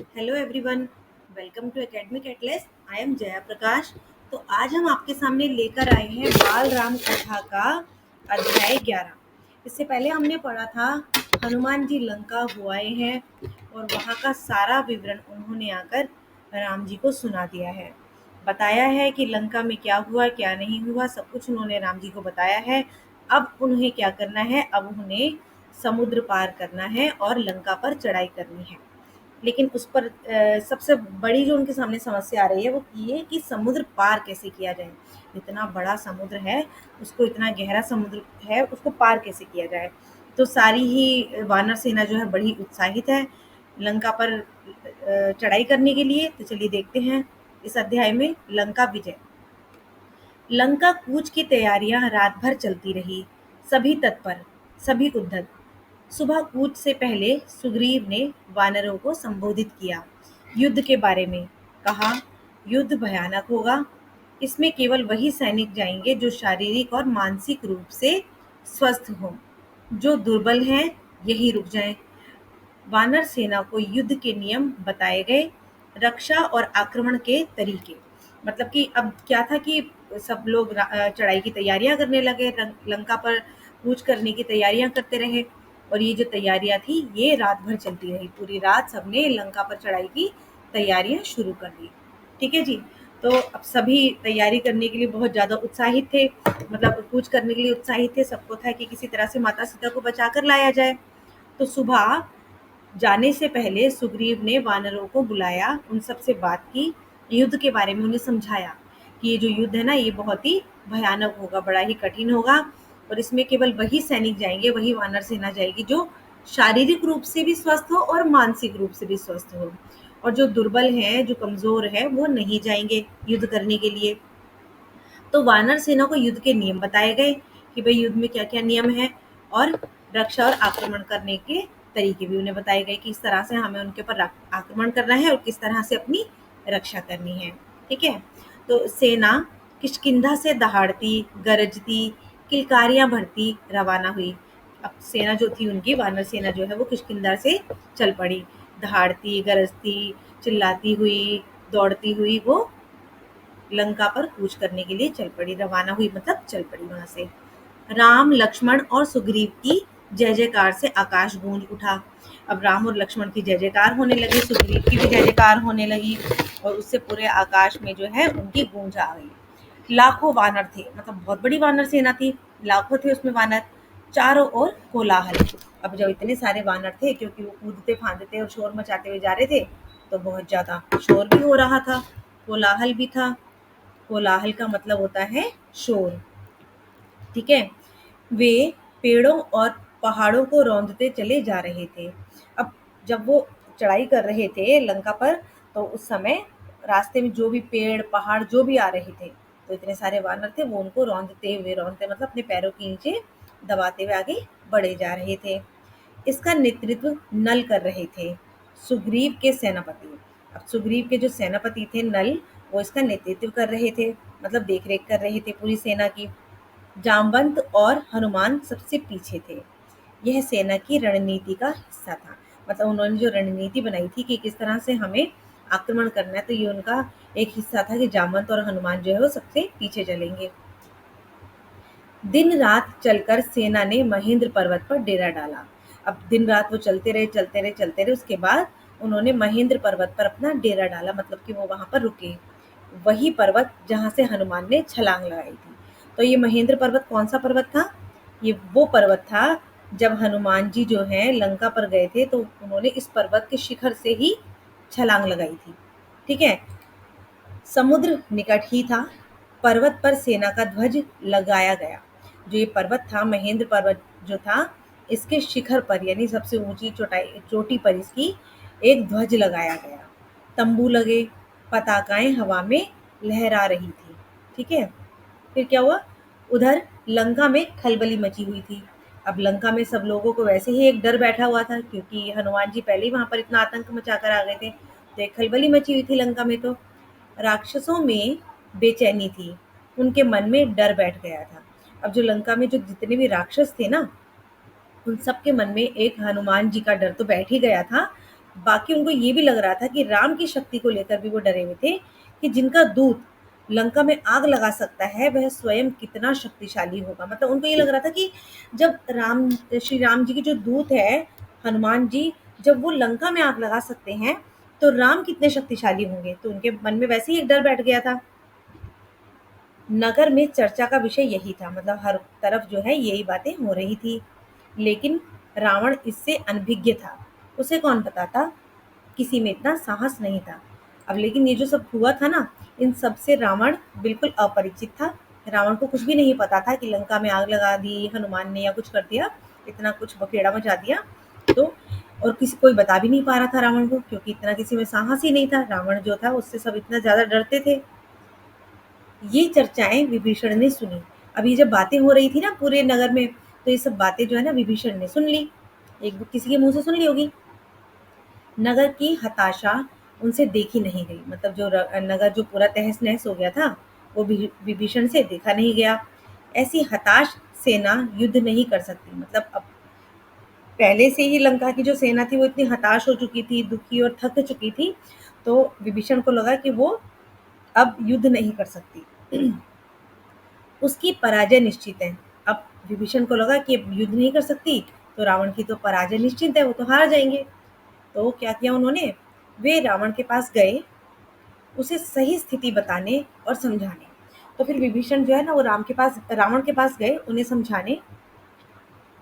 Hello everyone, welcome to Academic Atlas. I am Jaya Prakash. तो आज हम आपके सामने लेकर आए हैं बाल राम कथा का अध्याय 11। इससे पहले हमने पढ़ा था हनुमान जी लंका हुआए हैं और वहाँ का सारा विवरण उन्होंने आकर राम जी को सुना दिया है। बताया है कि लंका में क्या हुआ क्या नहीं हुआ, सब कुछ उन्होंने राम जी को बताया है। अब उन्हें क्या करना है, अब उन्हें समुद्र पार करना है और लंका पर चढ़ाई करनी है। लेकिन उस पर सबसे बड़ी जो उनके सामने समस्या आ रही है वो ये कि समुद्र पार कैसे किया जाए। इतना बड़ा समुद्र है, उसको इतना गहरा समुद्र है, उसको पार कैसे किया जाए। तो सारी ही वानर सेना जो है बड़ी उत्साहित है लंका पर चढ़ाई करने के लिए। तो चलिए देखते हैं इस अध्याय में लंका विजय। लंका कूच की तैयारियां रात भर चलती रही। सभी तत्पर, सभी उद्धत। सुबह कूच से पहले सुग्रीव ने वानरों को संबोधित किया। युद्ध के बारे में कहा, युद्ध भयानक होगा। इसमें केवल वही सैनिक जाएंगे जो शारीरिक और मानसिक रूप से स्वस्थ हों। जो दुर्बल हैं यही रुक जाएं। वानर सेना को युद्ध के नियम बताए गए, रक्षा और आक्रमण के तरीके। मतलब कि अब क्या था कि सब लोग चढ़ाई की तैयारियां करने लगे, लंका पर कूच करने की तैयारियां करते रहे। और ये जो तैयारियां थी ये रात भर चलती रही, पूरी रात सबने लंका पर चढ़ाई की तैयारियां शुरू कर दी। ठीक है जी। तो अब सभी तैयारी करने के लिए बहुत ज़्यादा उत्साहित थे, मतलब कूच करने के लिए उत्साहित थे। सबको था कि किसी तरह से माता सीता को बचा कर लाया जाए। तो सुबह जाने से पहले सुग्रीव ने वानरों को बुलाया, उन सब से बात की, युद्ध के बारे में उन्हें समझाया कि ये जो युद्ध है ना ये बहुत ही भयानक होगा, बड़ा ही कठिन होगा। और इसमें केवल वही सैनिक जाएंगे, वही वानर सेना जाएगी जो शारीरिक रूप से भी स्वस्थ हो और मानसिक रूप से भी स्वस्थ हो। और जो दुर्बल हैं, जो कमजोर है, वो नहीं जाएंगे युद्ध करने के लिए। तो वानर सेना को युद्ध के नियम बताए गए कि भाई युद्ध में क्या क्या नियम है, और रक्षा और आक्रमण करने के तरीके भी उन्हें बताए गए कि इस तरह से हमें उनके ऊपर आक्रमण करना है और किस तरह से अपनी रक्षा करनी है। ठीक है। तो सेना किष्किंधा से दहाड़ती गरजती किलकारियां भरती रवाना हुई। अब सेना जो थी उनकी वानर सेना जो है वो किष्किंधा से चल पड़ी। दहाड़ती गरजती चिल्लाती हुई दौड़ती हुई वो लंका पर कूच करने के लिए चल पड़ी, रवाना हुई मतलब चल पड़ी वहां से। राम लक्ष्मण और सुग्रीव की जय जयकार से आकाश गूंज उठा। अब राम और लक्ष्मण की जय जयकार होने लगी, सुग्रीव की भी जय जयकार होने लगी, और उससे पूरे आकाश में जो है उनकी गूंज आ गई। लाखों वानर थे, मतलब बहुत बड़ी वानर सेना थी, लाखों थे उसमें वानर। चारों ओर कोलाहल। अब जब इतने सारे वानर थे, क्योंकि वो कूदते फांदते और शोर मचाते हुए जा रहे थे, तो बहुत ज्यादा शोर भी हो रहा था, कोलाहल भी था। कोलाहल का मतलब होता है शोर। ठीक है। वे पेड़ों और पहाड़ों को रौंदते चले जा रहे थे। अब जब वो चढ़ाई कर रहे थे लंका पर, तो उस समय रास्ते में जो भी पेड़ पहाड़ जो भी आ रहे थे, तो इतने सारे वानर थे, वो उनको रौंदते हुए, रौंदते मतलब अपने पैरों के नीचे दबाते हुए आगे बढ़े जा रहे थे। इसका नेतृत्व नल कर रहे थे, सुग्रीव के सेनापति। अब सुग्रीव के जो सेनापति थे नल, वो इसका नेतृत्व कर रहे थे, मतलब देख रेख कर रहे थे पूरी सेना की। जामवंत और हनुमान सबसे पीछे थे। यह सेना की रणनीति का हिस्सा था, मतलब उन्होंने जो रणनीति बनाई थी कि किस तरह से हमें आक्रमण करना है, तो ये उनका एक हिस्सा था कि जामवंत और हनुमान जो है वो सबसे पीछे चलेंगे। दिन रात चलकर सेना ने महेंद्र पर्वत पर डेरा डाला। अब दिन रात वो चलते रहे चलते रहे चलते रहे, उसके बाद उन्होंने महेंद्र पर्वत पर अपना डेरा डाला, मतलब कि वो वहां पर रुके। वही पर्वत जहां से हनुमान ने छलांग लगाई थी। तो ये महेंद्र पर्वत कौन सा पर्वत था? ये वो पर्वत था जब हनुमान जी जो है लंका पर गए थे, तो उन्होंने इस पर्वत के शिखर से ही छलांग लगाई थी। ठीक है। समुद्र निकट ही था। पर्वत पर सेना का ध्वज लगाया गया। जो ये पर्वत था, महेंद्र पर्वत जो था, इसके शिखर पर यानी सबसे ऊंची चोटी पर इसकी एक ध्वज लगाया गया। तंबू लगे, पताकाएं हवा में लहरा रही थी। ठीक है। फिर क्या हुआ? उधर लंका में खलबली मची हुई थी। अब लंका में सब लोगों को वैसे ही एक डर बैठा हुआ था, क्योंकि हनुमान जी पहले ही वहां पर इतना आतंक मचाकर आ गए थे, तो एक खलबली मची हुई थी लंका में। तो राक्षसों में बेचैनी थी, उनके मन में डर बैठ गया था। अब जो लंका में जो जितने भी राक्षस थे ना, उन सब के मन में एक हनुमान जी का डर तो बैठ ही गया था। बाकी उनको ये भी लग रहा था कि राम की शक्ति को लेकर भी वो डरे हुए थे कि जिनका दूत लंका में आग लगा सकता है वह स्वयं कितना शक्तिशाली होगा। मतलब उनको ये लग रहा था कि जब श्री राम जी के जो दूत है हनुमान जी, जब वो लंका में आग लगा सकते हैं तो राम कितने शक्तिशाली होंगे। तो उनके मन में वैसे ही एक डर बैठ गया था। नगर में चर्चा का विषय यही था, मतलब हर तरफ जो है यही बातें हो रही थी। लेकिन रावण इससे अनभिज्ञ था। उसे कौन बताता, किसी में इतना साहस नहीं था। अब लेकिन ये जो सब हुआ था ना, इन सब से रावण बिल्कुल अपरिचित था। रावण को कुछ भी नहीं पता था कि लंका में आग लगा दी हनुमान ने या कुछ कर दिया, इतना कुछ बखेड़ा मचा दिया। तो और किसी कोई बता भी नहीं पा रहा था रावण को, क्योंकि इतना किसी में साहस ही नहीं था। रावण जो था उससे सब इतना ज्यादा डरते थे। ये चर्चाएं विभीषण ने सुनी। अब ये जब बातें हो रही थी ना पूरे नगर में, तो ये सब बातें जो है ना विभीषण ने सुन ली, एक किसी के मुंह से सुन ली होगी। नगर की हताशा उनसे देखी नहीं गई, मतलब जो नगर जो पूरा तहस नहस हो गया था वो विभीषण से देखा नहीं गया। ऐसी हताश सेना युद्ध नहीं कर सकती। मतलब अब पहले से ही लंका की जो सेना थी वो इतनी हताश हो चुकी थी, दुखी और थक चुकी थी। तो विभीषण को लगा कि वो अब युद्ध नहीं कर सकती। उसकी पराजय निश्चित है। अब विभीषण को लगा कि अब युद्ध नहीं कर सकती तो रावण की तो पराजय निश्चित है, वो तो हार जाएंगे। तो क्या किया उन्होंने, वे रावण के पास गए उसे सही स्थिति बताने और समझाने। तो फिर विभीषण जो है ना वो रावण के पास गए उन्हें समझाने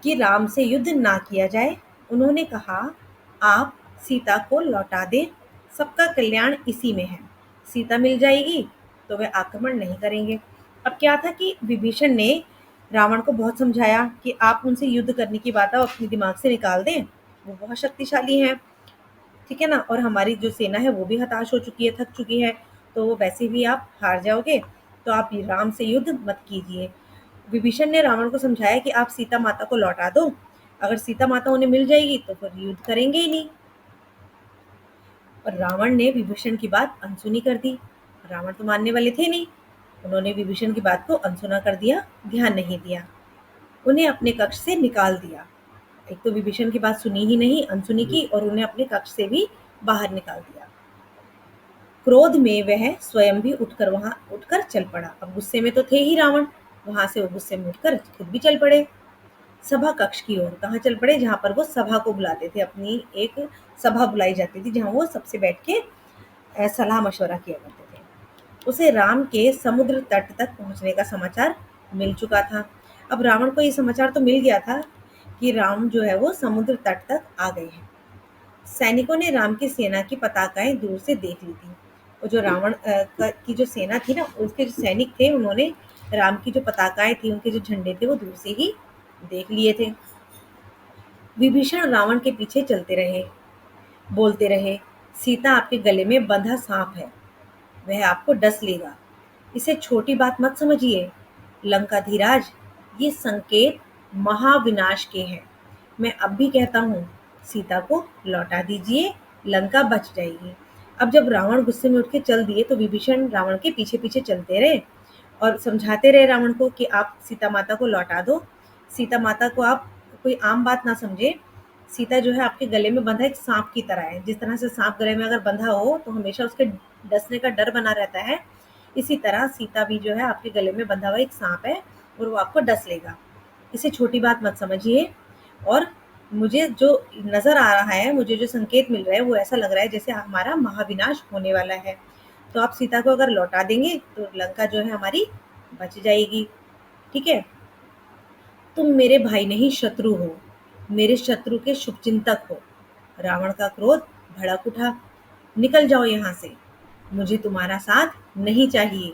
कि राम से युद्ध ना किया जाए। उन्होंने कहा, आप सीता को लौटा दें, सबका कल्याण इसी में है। सीता मिल जाएगी तो वे आक्रमण नहीं करेंगे। अब क्या था कि विभीषण ने रावण को बहुत समझाया कि आप उनसे युद्ध करने की बात आप अपने दिमाग से निकाल दें, वो बहुत शक्तिशाली हैं, ठीक है ना, और हमारी जो सेना है वो भी हताश हो चुकी है, थक चुकी है, तो वैसे भी आप हार जाओगे, तो आप राम से युद्ध मत कीजिए। विभीषण ने रावण को समझाया कि आप सीता माता को लौटा दो, अगर सीता माता उन्हें मिल जाएगी तो फिर युद्ध करेंगे ही नहीं। और रावण ने विभीषण की बात अनसुनी कर दी। रावण तो मानने वाले थे नहीं, उन्होंने विभीषण की बात को अनसुना कर दिया, ध्यान नहीं दिया, उन्हें अपने कक्ष से निकाल दिया। एक तो विभीषण की बात सुनी ही नहीं, अनसुनी की, और उन्हें अपने कक्ष से भी बाहर निकाल दिया। क्रोध में वह स्वयं भी उठकर चल पड़ा। अब गुस्से में तो थे ही रावण, वहां से वो गुस्से में उठकर खुद भी चल पड़े सभा कक्ष की ओर। कहाँ चल पड़े, जहां पर वो सभा को बुलाते थे, अपनी एक सभा बुलाई जाती थी जहां वो सबसे बैठ के सलाह मशवरा किया करते थे। उसे राम के समुद्र तट तक पहुंचने का समाचार मिल चुका था। अब रावण को ये समाचार तो मिल गया था कि राम जो है वो समुद्र तट तक आ गए हैं। सैनिकों ने राम की सेना की पताकाएं दूर से देख ली थी। और जो रावण की जो सेना थी ना, उसके जो सैनिक थे उन्होंने राम की जो पताकाएं थी, उनके जो झंडे थे वो दूर से ही देख लिए थे। विभीषण रावण के पीछे चलते रहे, बोलते रहे, सीता आपके गले में बंधा सांप है, वह आपको डस लेगा, इसे छोटी बात मत समझिए। लंकाधीराज, ये संकेत महाविनाश के हैं। मैं अब भी कहता हूँ, सीता को लौटा दीजिए, लंका बच जाएगी। अब जब रावण गुस्से में उठ के चल दिए तो विभीषण रावण के पीछे पीछे चलते रहे और समझाते रहे रावण को कि आप सीता माता को लौटा दो। सीता माता को आप कोई आम बात ना समझे। सीता जो है आपके गले में बंधा एक सांप की तरह है। जिस तरह से सांप गले में अगर बंधा हो तो हमेशा उसके डसने का डर बना रहता है, इसी तरह सीता भी जो है आपके गले में बंधा हुआ एक सांप है और वो आपको डस लेगा। इसे छोटी बात मत समझिए। और मुझे जो नज़र आ रहा है, मुझे जो संकेत मिल रहा है वो ऐसा लग रहा है जैसे हमारा महाविनाश होने वाला है। तो आप सीता को अगर लौटा देंगे तो लंका जो है हमारी बच जाएगी, ठीक है। तुम मेरे भाई नहीं शत्रु हो, मेरे शत्रु के शुभचिंतक हो। रावण का क्रोध भड़क उठा, निकल जाओ यहाँ से, मुझे तुम्हारा साथ नहीं चाहिए।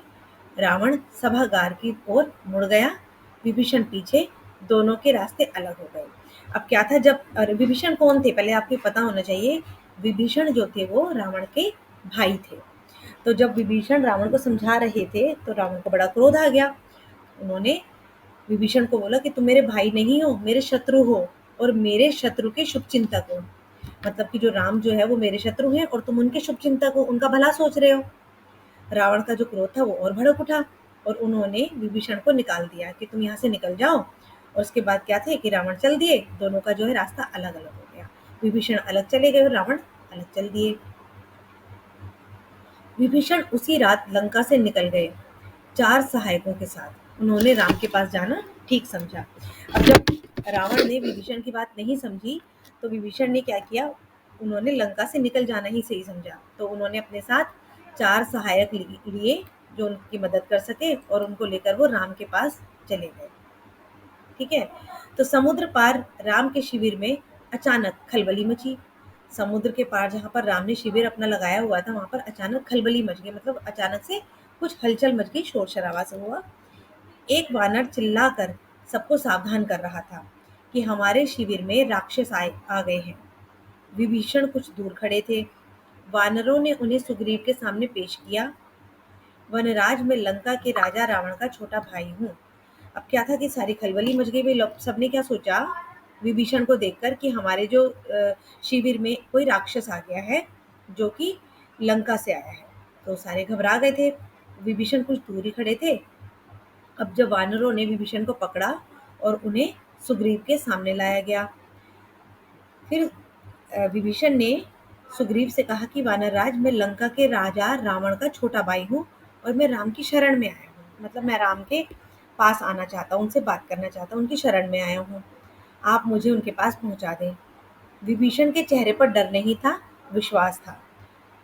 रावण सभागार की ओर मुड़ गया, विभीषण पीछे, दोनों के रास्ते अलग हो गए। अब क्या था, जब विभीषण कौन थे पहले आपको पता होना चाहिए। विभीषण जो थे वो रावण के भाई थे। तो जब विभीषण रावण को समझा रहे थे तो रावण को बड़ा क्रोध आ गया। उन्होंने विभीषण को बोला कि तुम मेरे भाई नहीं हो, मेरे शत्रु हो, और मेरे शत्रु के शुभ चिंतक हो। मतलब कि जो राम जो है वो मेरे शत्रु हैं और तुम उनके शुभ चिंतक हो, उनका भला सोच रहे हो। रावण का जो क्रोध था वो और भड़क उठा और उन्होंने विभीषण को निकाल दिया कि तुम यहाँ से निकल जाओ। और उसके बाद क्या थे कि रावण चल दिए, दोनों का जो है रास्ता अलग अलग हो गया। विभीषण अलग चले गए और रावण अलग चल दिए। विभीषण उसी रात लंका से निकल गए 4 सहायकों के साथ। उन्होंने राम के पास जाना ठीक समझा। अब जब रावण ने विभीषण की बात नहीं समझी तो विभीषण ने क्या किया, उन्होंने लंका से निकल जाना ही सही समझा। तो उन्होंने अपने साथ 4 सहायक लिए जो उनकी मदद कर सके और उनको लेकर वो राम के पास चले गए। ठीक है। तो समुद्र पार राम के शिविर में अचानक खलबली मची। समुद्र के पार जहाँ पर राम ने शिविर अपना लगाया हुआ था वहां पर अचानक खलबली मच गई, मतलब अचानक से कुछ हलचल मच गई, शोर शराबा से हुआ। एक वानर चिल्लाकर सबको सावधान कर रहा था कि हमारे शिविर में राक्षस आए आ गए हैं। विभीषण कुछ दूर खड़े थे। वानरों ने उन्हें सुग्रीव के सामने पेश किया। वनराज में लंका के राजा रावण का छोटा भाई हूँ। अब क्या था कि सारी खलबली मच गई। वे लोग सबने क्या सोचा विभीषण को देखकर कि हमारे जो शिविर में कोई राक्षस आ गया है जो कि लंका से आया है। तो सारे घबरा गए थे। विभीषण कुछ दूर ही खड़े थे। अब जब वानरों ने विभीषण को पकड़ा और उन्हें सुग्रीव के सामने लाया गया। फिर विभीषण ने सुग्रीव से कहा कि वानरराज, मैं लंका के राजा रावण का छोटा भाई हूँ और मैं राम की शरण में आया हूँ, मतलब मैं राम के पास आना चाहता हूँ, उनसे बात करना चाहता हूँ, उनकी शरण में आया हूँ। आप मुझे उनके पास पहुंचा दें। विभीषण के चेहरे पर डर नहीं था, विश्वास था।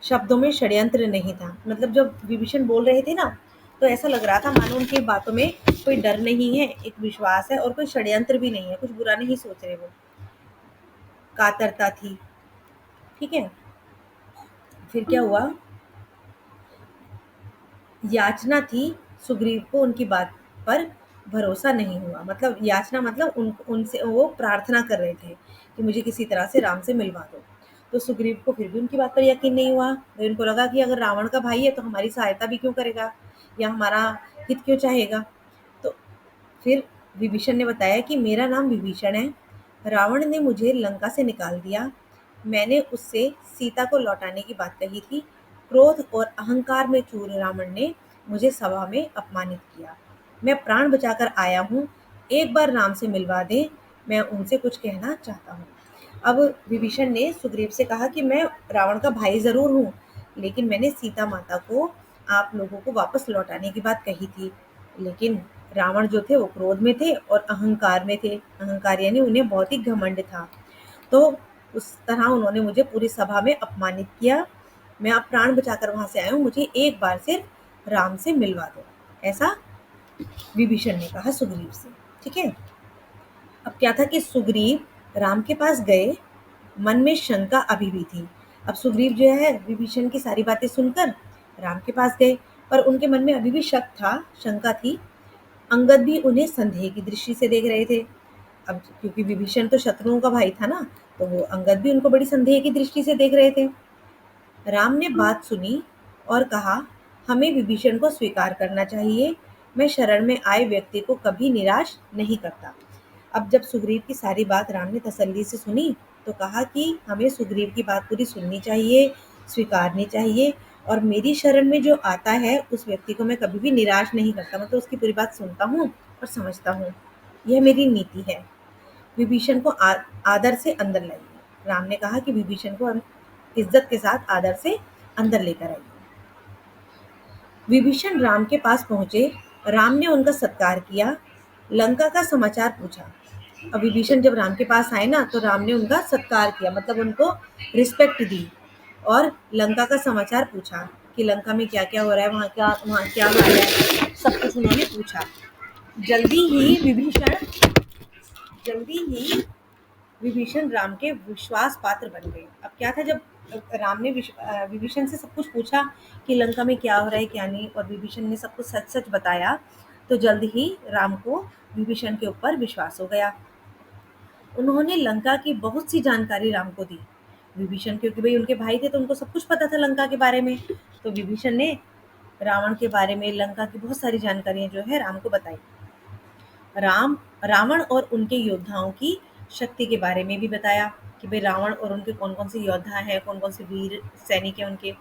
शब्दों में षड्यंत्र नहीं था। मतलब जब विभीषण बोल रहे थे ना तो ऐसा लग रहा था मानो उनकी बातों में कोई डर नहीं है, एक विश्वास है और कोई षड्यंत्र भी नहीं है, कुछ बुरा नहीं सोच रहे वो। कातरता थी। ठीक है। फिर क्या हुआ, याचना थी। सुग्रीव को उनकी बात पर भरोसा नहीं हुआ। मतलब याचना मतलब उनसे वो प्रार्थना कर रहे थे कि मुझे किसी तरह से राम से मिलवा दो। तो सुग्रीव को फिर भी उनकी बात पर यकीन नहीं हुआ। तो उनको लगा कि अगर रावण का भाई है तो हमारी सहायता भी क्यों करेगा या हमारा हित क्यों चाहेगा। तो फिर विभीषण ने बताया कि मेरा नाम विभीषण है। रावण ने मुझे लंका से निकाल दिया। मैंने उससे सीता को लौटाने की बात कही थी। क्रोध और अहंकार में चूर रावण ने मुझे सभा में अपमानित किया। मैं प्राण बचाकर आया हूँ। एक बार राम से मिलवा दे, मैं उनसे कुछ कहना चाहता हूँ। अब विभीषण ने सुग्रीव से कहा कि मैं रावण का भाई जरूर हूँ, लेकिन मैंने सीता माता को आप लोगों को वापस लौटाने की बात कही थी। लेकिन रावण जो थे वो क्रोध में थे और अहंकार में थे। अहंकार यानी उन्हें बहुत ही घमंड था। तो उस तरह उन्होंने मुझे पूरी सभा में अपमानित किया। मैं अब प्राण बचाकर वहां से आया हूँ, मुझे एक बार सिर्फ राम से मिलवा दो, ऐसा विभीषण ने कहा सुग्रीव से। ठीक है। अब क्या था कि सुग्रीव राम के पास गए। मन में शंका अभी भी थी। अब सुग्रीव जो है विभीषण की सारी बातें सुनकर राम के पास गए, पर उनके मन में अभी भी शक था, शंका थी। अंगद भी उन्हें संदेह की दृष्टि से देख रहे थे। अब क्योंकि विभीषण तो शत्रुओं का भाई था ना, तो वो अंगद भी उनको बड़ी संदेह की दृष्टि से देख रहे थे। राम ने बात सुनी और कहा, हमें विभीषण को स्वीकार करना चाहिए। मैं शरण में आए व्यक्ति को कभी निराश नहीं करता। अब जब सुग्रीव की सारी बात राम ने तसल्ली से सुनी तो कहा कि हमें सुग्रीव की बात पूरी सुननी चाहिए, स्वीकारनी चाहिए, और मेरी शरण में जो आता है उस व्यक्ति को मैं कभी भी निराश नहीं करता, मतलब उसकी पूरी बात सुनता हूँ और समझता हूँ। यह मेरी नीति है। विभीषण को आदर से अंदर लाइए। राम ने कहा कि विभीषण को इज्जत के साथ आदर से अंदर लेकर आइए। विभीषण राम के पास पहुंचे। राम ने उनका सत्कार किया, लंका का समाचार पूछा। अब विभीषण जब राम के पास आए ना तो राम ने उनका सत्कार किया, मतलब उनको रिस्पेक्ट दी और लंका का समाचार पूछा कि लंका में क्या क्या हो रहा है, वहाँ क्या हाल है, सब कुछ उन्होंने पूछा। जल्दी ही विभीषण जल्दी ही विभीषण राम के विश्वास पात्र बन गए। अब क्या था, जब राम ने विभीषण से सब कुछ पूछा कि लंका में क्या हो रहा है क्या नहीं, और विभीषण ने सब कुछ सच सच बताया, तो जल्द ही राम को विभीषण के ऊपर विश्वास हो गया। उन्होंने लंका की बहुत सी जानकारी राम को दी। विभीषण क्योंकि भाई उनके भाई थे तो उनको सब कुछ पता था लंका के बारे में। तो विभीषण ने रावण के बारे में, लंका की बहुत सारी जानकारियां जो है राम को बताई। रावण और उनके योद्धाओं की शक्ति के बारे में भी बताया कि भाई रावण और उनके कौन कौन से योद्धा हैं, कौन कौन से वीर सैनिक हैं उनके।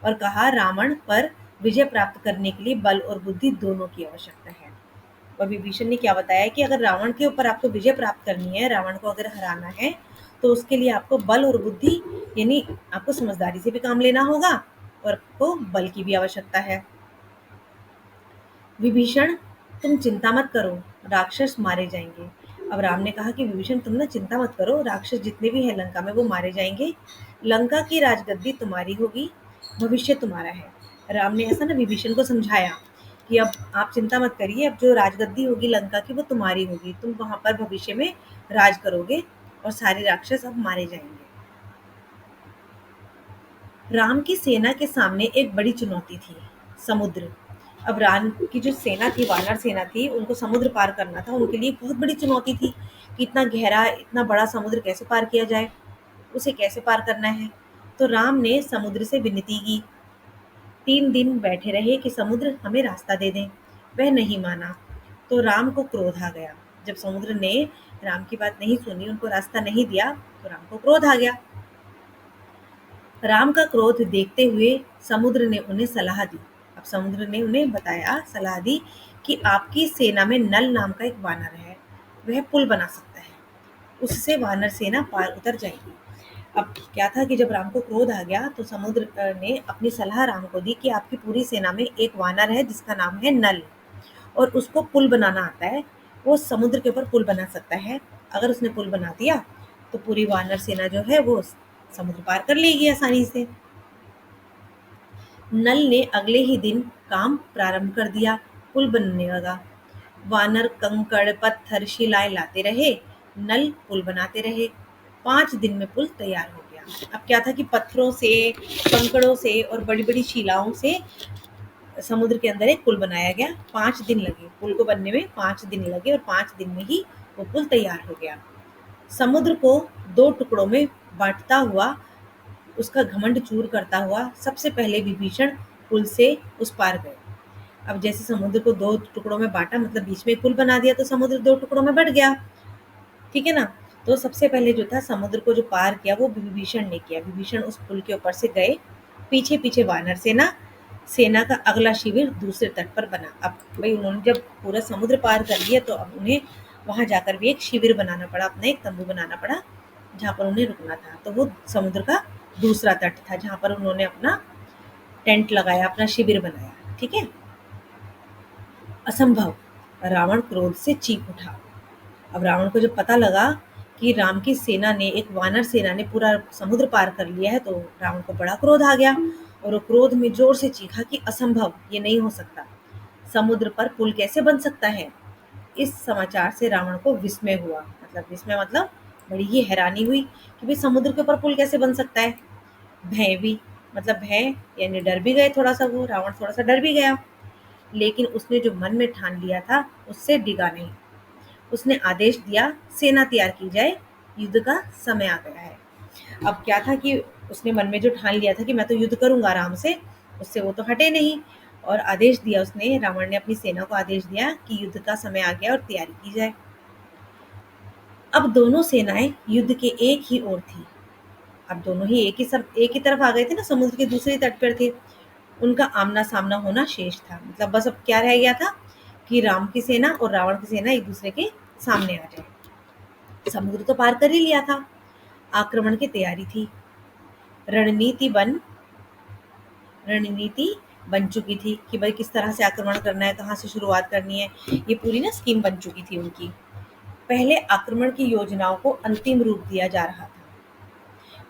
और कहा रावण पर विजय प्राप्त करने के लिए बल और बुद्धि दोनों की आवश्यकता है। और विभीषण ने क्या बताया कि अगर रावण के ऊपर आपको विजय प्राप्त करनी है, रावण को अगर हराना है, तो उसके लिए आपको बल और बुद्धि यानी आपको समझदारी से भी काम लेना होगा और आपको बल की भी आवश्यकता है। विभीषण, तुम चिंता मत करो, राक्षस मारे जाएंगे। अब राम ने कहा कि विभीषण तुम ना चिंता मत करो, राक्षस जितने भी हैं लंका में वो मारे जाएंगे। लंका की राजगद्दी तुम्हारी होगी, भविष्य तुम्हारा है। राम ने ऐसा ना विभीषण को समझाया कि अब आप चिंता मत करिए, अब जो राजगद्दी होगी लंका की वो तुम्हारी होगी, तुम वहां पर भविष्य में राज करोगे और सारे राक्षस अब मारे जाएंगे। राम की सेना के सामने एक बड़ी चुनौती थी, समुद्र। अब राम की जो सेना थी, वानर सेना थी, उनको समुद्र पार करना था, उनके लिए बहुत बड़ी चुनौती थी कि इतना गहरा, इतना बड़ा समुद्र कैसे पार किया जाए, उसे कैसे पार करना है। तो राम ने समुद्र से विनती की, 3 दिन बैठे रहे कि समुद्र हमें रास्ता दे दें। वह नहीं माना, तो राम को क्रोध आ गया। जब समुद्र ने राम की बात नहीं सुनी, उनको रास्ता नहीं दिया, तो राम को क्रोध आ गया। राम का क्रोध देखते हुए समुद्र ने उन्हें सलाह दी। अब समुद्र ने उन्हें बताया, सलाह दी कि आपकी सेना में नल नाम का एक वानर है, वह पुल बना सकता है, उससे वानर सेना पार उतर जाएगी। अब क्या था कि जब राम को क्रोध आ गया तो समुद्र ने अपनी सलाह राम को दी कि आपकी पूरी सेना में एक वानर है जिसका नाम है नल, और उसको पुल बनाना आता है, वो समुद्र के ऊपर पुल बना सकता है। अगर उसने पुल बना दिया तो पूरी वानर सेना जो है वो समुद्र पार कर लेगी आसानी से। नल ने अगले ही दिन काम प्रारंभ कर दिया, पुल बनने लगा। वानर कंकड़ पत्थर शिलाएं लाते रहे, नल पुल बनाते रहे। 5 दिन में पुल तैयार हो गया। अब क्या था कि पत्थरों से, कंकड़ों से और बड़ी बड़ी शिलाओं से समुद्र के अंदर एक पुल बनाया गया। 5 दिन लगे पुल को बनने में, 5 दिन लगे और 5 दिन में ही वो पुल तैयार हो गया। समुद्र को 2 टुकड़ों में बांटता हुआ, उसका घमंड चूर करता हुआ सबसे पहले विभीषण पुल से उस पार गए। अब जैसे समुद्र को 2 टुकड़ों में बांटा, मतलब बीच में पुल बना दिया, तो समुद्र 2 टुकड़ों में बट गया, ठीक है ना। तो सबसे पहले जो था समुद्र को जो पार किया वो विभीषण ने किया। विभीषण उस पुल के ऊपर से गए, पीछे पीछे वानर सेना। सेना का अगला शिविर दूसरे तट पर बना। अब भाई उन्होंने जब पूरा समुद्र पार कर लिया तो अब उन्हें वहां जाकर भी एक शिविर बनाना पड़ा, अपना एक तंबू बनाना पड़ा जहाँ पर उन्हें रुकना था। तो वो समुद्र का दूसरा तट था जहाँ पर उन्होंने अपना टेंट लगाया, अपना शिविर बनाया, ठीक है। असंभव, रावण क्रोध से चीख उठा। अब रावण को जब पता लगा कि राम की सेना ने, एक वानर सेना ने पूरा समुद्र पार कर लिया है, तो रावण को बड़ा क्रोध आ गया और वो क्रोध में जोर से चीखा कि असंभव, ये नहीं हो सकता, समुद्र पर पुल कैसे बन सकता है। इस समाचार से रावण को विस्मय हुआ, मतलब विस्मय मतलब बड़ी ही हैरानी हुई कि भाई समुद्र के ऊपर पुल कैसे बन सकता है। भय भी, मतलब भय यानी डर भी गए थोड़ा सा, वो रावण थोड़ा सा डर भी गया। लेकिन उसने जो मन में ठान लिया था उससे डिगा नहीं। उसने आदेश दिया, सेना तैयार की जाए, युद्ध का समय आ गया है। अब क्या था कि उसने मन में जो ठान लिया था कि मैं तो युद्ध करूंगा आराम से, उससे वो तो हटे नहीं। और आदेश दिया उसने, रावण ने अपनी सेना को आदेश दिया कि युद्ध का समय आ गया और तैयारी की जाए। अब दोनों सेनाएं युद्ध के एक ही ओर थी। अब दोनों ही एक ही तरफ आ गए थे ना, समुद्र के दूसरे तट पर थे। उनका आमना सामना होना शेष था, मतलब बस अब क्या रह गया था कि राम की सेना और रावण की सेना एक दूसरे के सामने आ जाए। समुद्र तो पार कर ही लिया था, आक्रमण की तैयारी थी। रणनीति बन रणनीति बन चुकी थी कि भाई किस तरह से आक्रमण करना है, कहाँ से शुरुआत करनी है, ये पूरी ना स्कीम बन चुकी थी उनकी। पहले आक्रमण की योजनाओं को अंतिम रूप दिया जा रहा था,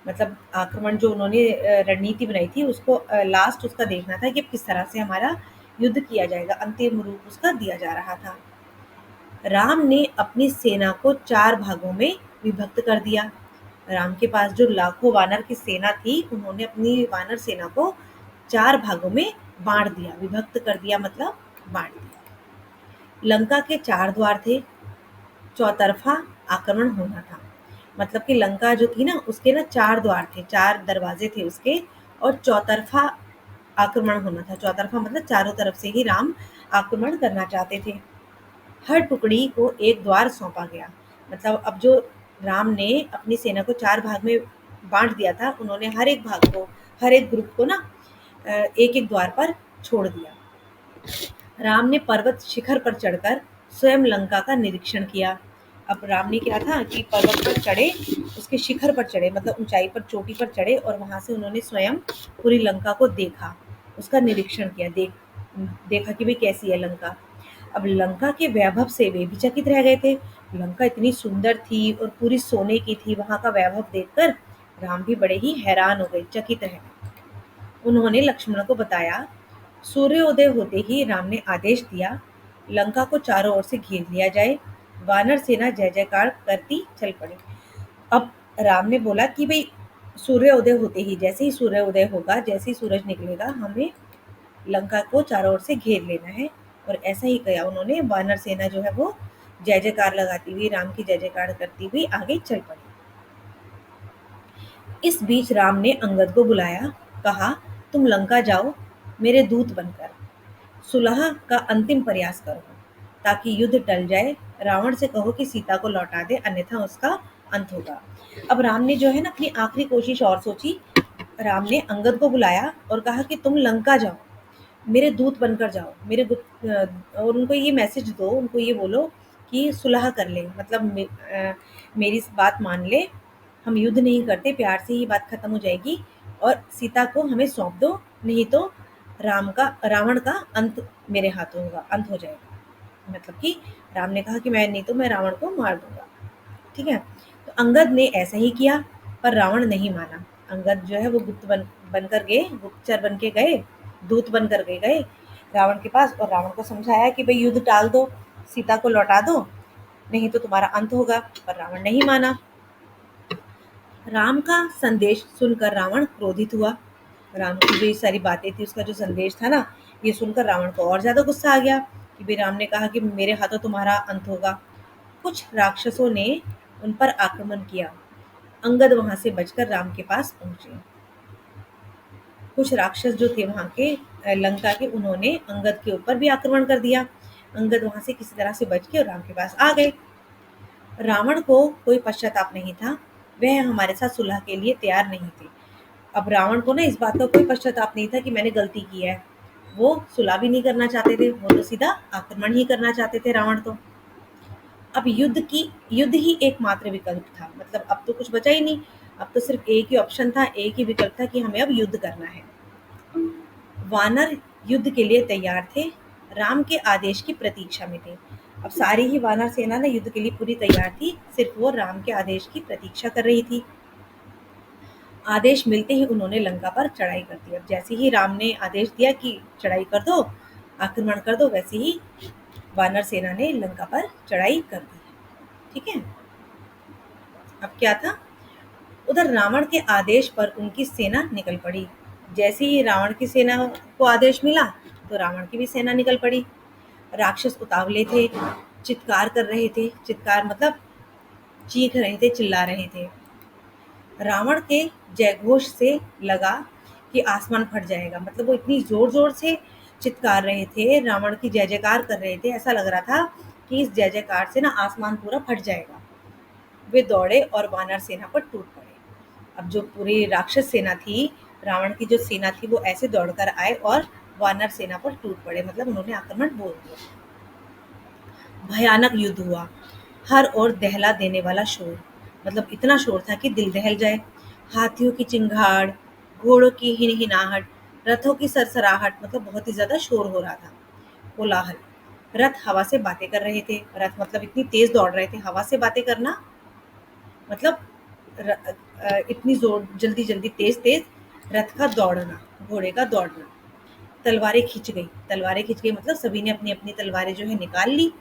मतलब आक्रमण जो उन्होंने रणनीति बनाई थी उसको लास्ट उसका देखना था कि अब किस तरह से हमारा युद्ध किया जाएगा, अंतिम रूप उसका दिया जा रहा था। राम ने अपनी सेना को 4 भागों में विभक्त कर दिया। राम के पास जो लाखों वानर की सेना थी, उन्होंने अपनी वानर सेना को 4 भागों में बांट दिया, विभक्त कर दिया मतलब बांट दिया। लंका के 4 द्वार थे, चौतरफा आक्रमण होना था। मतलब कि लंका जो थी ना, उसके ना 4 द्वार थे, 4 दरवाजे थे उसके, और चौतरफा आक्रमण होना था। चौतरफा मतलब चारों तरफ से ही राम आक्रमण करना चाहते थे। हर टुकड़ी को एक द्वार सौंपा गया, मतलब अब जो राम ने अपनी सेना को 4 भाग में बांट दिया था, उन्होंने हर एक भाग को, हर एक ग्रुप को ना एक एक द्वार पर छोड़ दिया। राम ने पर्वत शिखर पर चढ़कर स्वयं लंका का निरीक्षण किया। अब राम ने क्या था कि पर्वत पर चढ़े, उसके शिखर पर चढ़े, मतलब ऊंचाई पर, चोटी पर चढ़े, और वहां से उन्होंने स्वयं पूरी लंका को देखा, उसका निरीक्षण किया, देखा कि भाई कैसी है लंका। अब लंका के वैभव से वे भी चकित रह गए थे। लंका इतनी सुंदर थी और पूरी सोने की थी। वहां का वैभव देखकर राम भी बड़े ही हैरान हो गए, चकित रह गए। उन्होंने लक्ष्मण को बताया। सूर्योदय होते ही राम ने आदेश दिया, लंका को चारों ओर से घेर लिया जाए। वानर सेना जय जयकार करती चल पड़ी। अब राम ने बोला कि भाई सूर्योदय होते ही, जैसे ही सूर्योदय होगा, जैसे ही सूरज निकलेगा, हमें लंका को चारों ओर से घेर लेना है। और ऐसा ही किया उन्होंने। वानर सेना जो है वो जय जयकार लगाती हुई, राम की जय जयकार करती हुई आगे चल पड़ी। इस बीच राम ने अंगद को बुलाया, कहा, तुम लंका जाओ, मेरे दूत बनकर सुलह का अंतिम प्रयास करो, ताकि युद्ध टल जाए। रावण से कहो कि सीता को लौटा दे, अन्यथा उसका अंत होगा। अब राम ने जो है ना अपनी आखिरी कोशिश और सोची। राम ने अंगद को बुलाया और कहा कि तुम लंका जाओ, मेरे दूत बनकर जाओ, और उनको ये मैसेज दो, उनको ये बोलो कि सुलह कर ले, मतलब मेरी बात मान ले, हम युद्ध नहीं करते, प्यार से ही बात खत्म हो जाएगी, और सीता को हमें सौंप दो, नहीं तो रावण का अंत मेरे हाथों होगा, अंत हो जाएगा। मतलब कि राम ने कहा कि मैं नहीं तो मैं रावण को मार दूंगा। ठीक है। तो अंगद ने ऐसा ही किया, पर रावण नहीं माना। अंगद जो है वो बनकर गए, गुप्तचर बन के गए, दूत बनकर के गए रावण के पास, और रावण को समझाया कि भाई युद्ध टाल दो, सीता को लौटा दो, नहीं तो तुम्हारा अंत होगा। पर रावण नहीं माना। राम का संदेश सुनकर रावण क्रोधित हुआ। राम की जो ये सारी बातें थी, उसका जो संदेश था ना, ये सुनकर रावण को और ज्यादा गुस्सा आ गया कि भाई राम ने कहा कि मेरे हाथों तुम्हारा अंत होगा। कुछ राक्षसों ने उन पर आक्रमण किया। अंगद वहां से बचकर राम के पास पहुंचे। कुछ राक्षस जो थे वहां के, लंका के, उन्होंने अंगद के ऊपर भी आक्रमण कर दिया। अंगद वहां से किसी तरह से बच के राम के पास आ गए। रावण को कोई पश्चाताप नहीं था, वह हमारे साथ सुलह के लिए तैयार नहीं थे। अब रावण को ना इस बात का कोई पश्चाताप नहीं था कि मैंने गलती की है। वो सुलह भी नहीं करना चाहते थे, वो तो सीधा आक्रमण ही करना चाहते थे रावण तो। अब युद्ध ही एकमात्र विकल्प था, मतलब अब तो कुछ बचा ही नहीं। अब तो सिर्फ एक ही ऑप्शन था, एक ही विकल्प था कि हमें अब युद्ध करना है। वानर युद्ध के लिए तैयार थे, राम के आदेश की प्रतीक्षा में थे। अब सारी ही वानर सेना ना युद्ध के लिए पूरी तैयार थी, सिर्फ वो राम के आदेश की प्रतीक्षा कर रही थी। आदेश मिलते ही उन्होंने लंका पर चढ़ाई कर दी। अब जैसे ही राम ने आदेश दिया कि चढ़ाई कर दो, आक्रमण कर दो, वैसे ही वानर सेना ने लंका पर चढ़ाई कर दी। ठीक है। अब क्या था, उधर रावण के आदेश पर उनकी सेना निकल पड़ी। जैसे ही रावण की सेना को आदेश मिला, तो रावण की भी सेना निकल पड़ी। राक्षस उतावले थे, चित्कार कर रहे थे, चित्कार मतलब चीख रहे थे, चिल्ला रहे थे। रावण के जयघोष से लगा कि आसमान फट जाएगा, मतलब वो इतनी जोर जोर से चित्कार रहे थे, रावण की जय जयकार कर रहे थे, ऐसा लग रहा था कि इस जय जयकार से ना आसमान पूरा फट जाएगा। वे दौड़े और वानर सेना पर टूट पड़े। अब जो पूरी राक्षस सेना थी, रावण की जो सेना थी, वो ऐसे दौड़कर आए और वानर सेना पर टूट पड़े, मतलब उन्होंने आक्रमण बोल दिया। भयानक युद्ध हुआ, हर ओर दहला देने वाला शोर, मतलब इतना शोर था कि दिल दहल जाए। हाथियों की चिंगाड़, घोड़ों की हिनहिनाहट, रथों की सरसराहट, मतलब बहुत ही ज्यादा शोर हो रहा था, कोलाहल। रथ हवा से बातें कर रहे थे। रथ मतलब इतनी तेज दौड़ रहे थे, हवा से बातें करना मतलब इतनी जोर, जल्दी जल्दी, तेज तेज रथ का दौड़ना, घोड़े का दौड़ना। तलवारें खिंच गई, मतलब सभी ने अपनी अपनी तलवारें जो है निकाल ली।